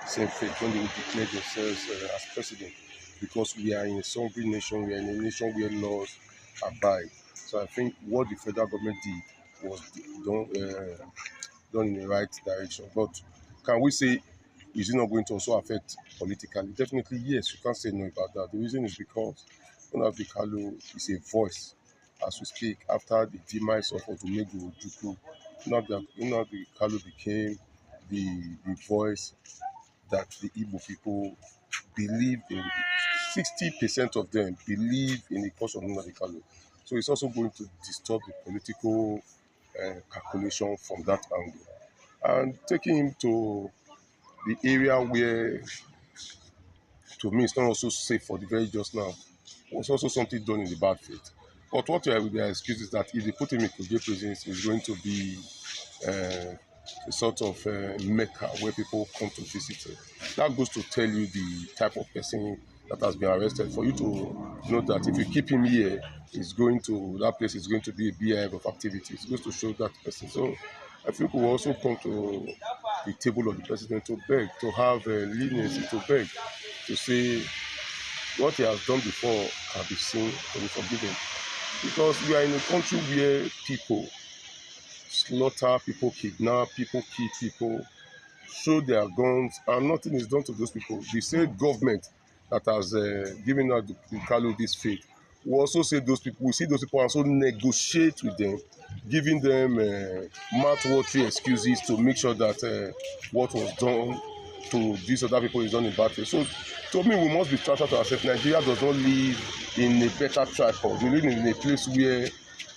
same fate when they declare themselves as president, because we are in a sovereign nation, we are in a nation where laws abide. So I think what the federal government did was done in the right direction. But can we say, is it not going to also affect politically? Definitely yes, you can't say no about that. The reason is because Nnamdi Kanu is a voice as we speak. After the demise of Odumegwu Ojukwu, Nnamdi Kanu became the voice that the Igbo people believe in. 60% of them believe in the cause of Nnamdi Kanu. So it's also going to disturb the political calculation from that angle. And taking him to the area where, to me, it's not also safe for the very just now, was also something done in the bad faith. But what I would excuse is that if they put him in Kuje prison, it's going to be a sort of mecca where people come to visit him. That goes to tell you the type of person that has been arrested. For you to know that if you keep him here, that place is going to be a beehive of activities. It goes to show that person. So I think we will also come to the table of the president to beg, to have leniency, to beg, to say what he has done before can be seen, can be forgiven. Because we are in a country where people slaughter, people kidnap, people kill people, show their guns, and nothing is done to those people. The same government that has given out the Kalu this fate will also say those people, we see those people and also negotiate with them, giving them mouth-watering excuses to make sure that what was done to these other people is done in bad faith. So to me, we must be transparent to ourselves. Nigeria does not live in a better tripod. We live in a place where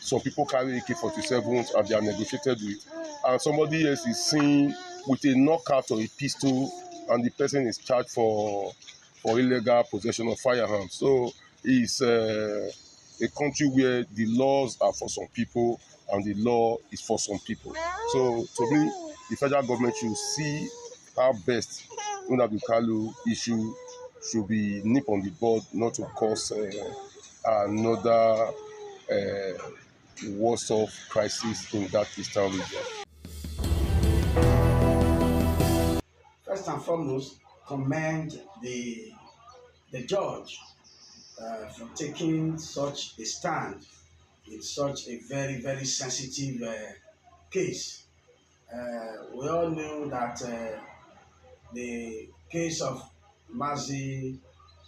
some people carry AK-47s and they are negotiated with, and somebody else is seen with a knockout or a pistol, and the person is charged for illegal possession of firearms. So it's a country where the laws are for some people and the law is for some people. So to me, the federal government should see how best Nnamdi Kanu issue should be nipped on the bud, not to cause another worse-off crisis in that eastern region. First and foremost, commend the judge for taking such a stand in such a very, very sensitive case. We all knew that the case of Mazi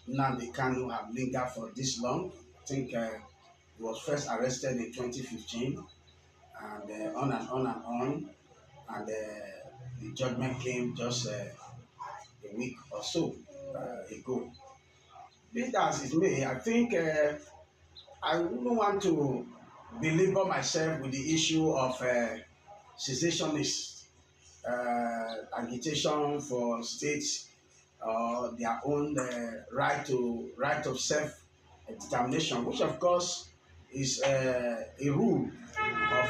Nnamdi Kanu have lingered for this long. I think he was first arrested in 2015, and on and on and on, and the judgment came just a week or so ago. Be it as it may, I think I wouldn't want to belabor myself with the issue of cessationist agitation for states their own right of self-determination, which of course is a rule of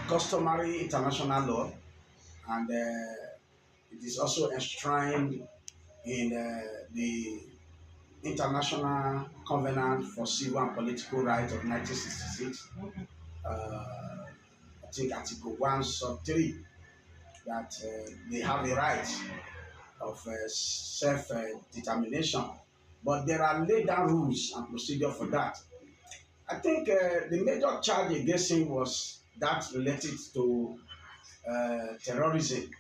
customary international law, and it is also enshrined in the International Covenant for Civil and Political Rights of 1966. I think Article 1, Sub 3, that they have a right of self-determination, but there are laid down rules and procedure for that. I think the major charge against him was that related to terrorism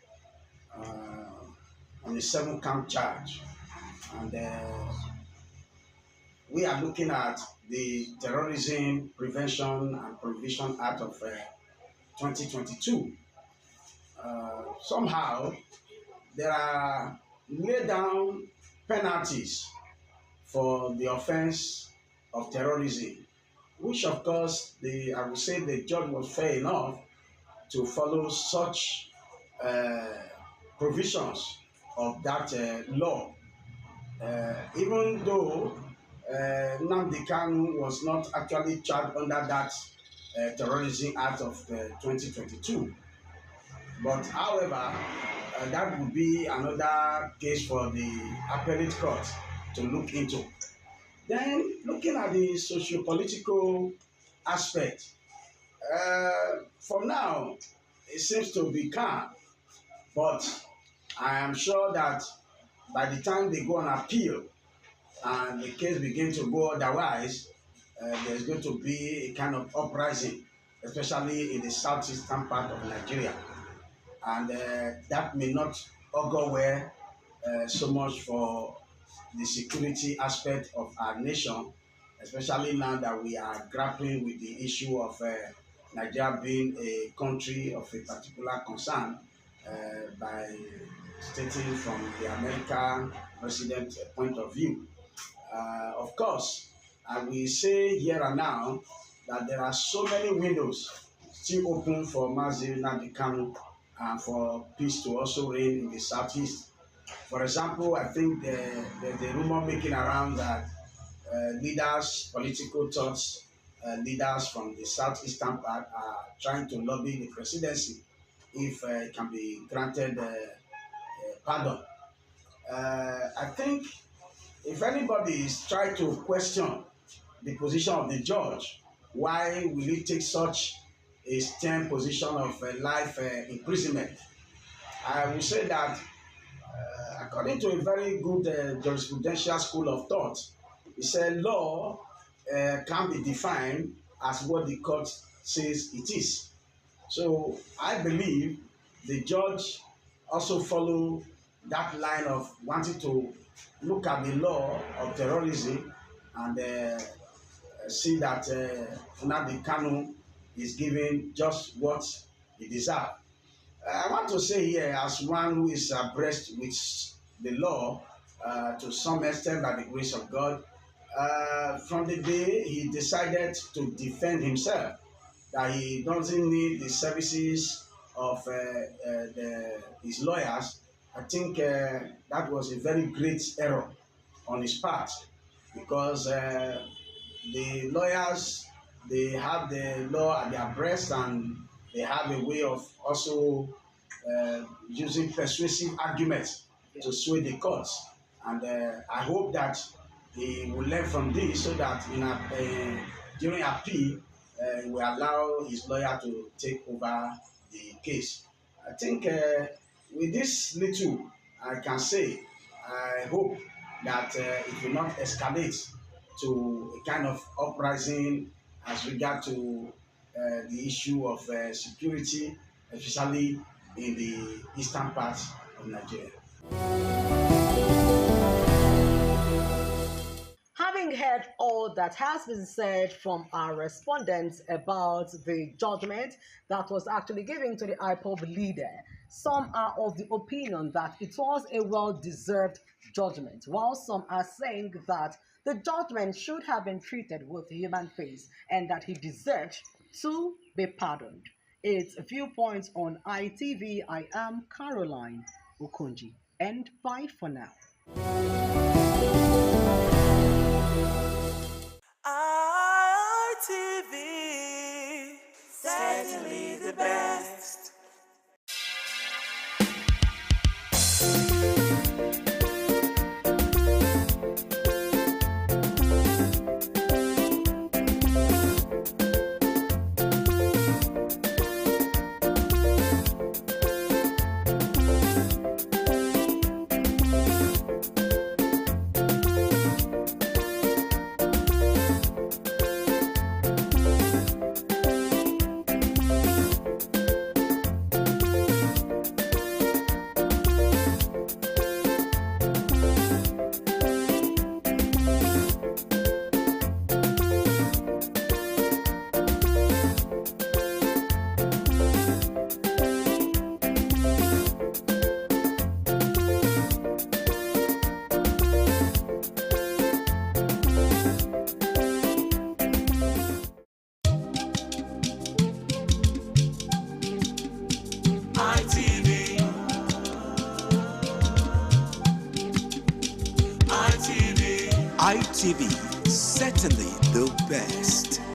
on a 7-count charge, and we are looking at the Terrorism Prevention and Prohibition Act of 2022. Somehow, there are laid down penalties for the offense of terrorism, which of course, I would say the judge was fair enough to follow such provisions of that law. Even though Nnamdi Kanu was not actually charged under that Terrorism Act of 2022. But however, that would be another case for the appellate court to look into. Then, looking at the socio-political aspect, for now, it seems to be calm, but I am sure that by the time they go on appeal and the case begins to go otherwise, there's going to be a kind of uprising, especially in the southeastern part of Nigeria. And that may not augur well so much for the security aspect of our nation, especially now that we are grappling with the issue of Nigeria being a country of a particular concern by stating from the American president point of view. Of course, I will say here and now that there are so many windows still open for Mazi Nnamdi Kanu and for peace to also reign in the southeast. For example, I think there's a rumor making around that leaders, political thoughts, leaders from the southeastern part are trying to lobby the presidency if it can be granted pardon. I think if anybody is trying to question the position of the judge, why will he take such a stern position of life imprisonment? I will say that according to a very good jurisprudential school of thought, he said law can be defined as what the court says it is. So I believe the judge also follow that line of wanting to look at the law of terrorism and see that Nnamdi Kanu is given just what he deserves. I want to say here, as one who is abreast with the law to some extent by the grace of God, from the day he decided to defend himself, that he doesn't need the services of his lawyers, I think that was a very great error on his part, because the lawyers, they have the law at their breast and they have a way of also using persuasive arguments to sway the courts. And I hope that he will learn from this so that during appeal, he will allow his lawyer to take over the case. I think with this little, I can say, I hope that it will not escalate to a kind of uprising as regard to the issue of security, especially in the eastern part of Nigeria. Having heard all that has been said from our respondents about the judgment that was actually given to the IPOB leader, some are of the opinion that it was a well-deserved judgment, while some are saying that the judgment should have been treated with human face and that he deserved to be pardoned. It's Viewpoints on ITV. I am Caroline Okonji, and bye for now. ITV, certainly the best. ITV, certainly the best.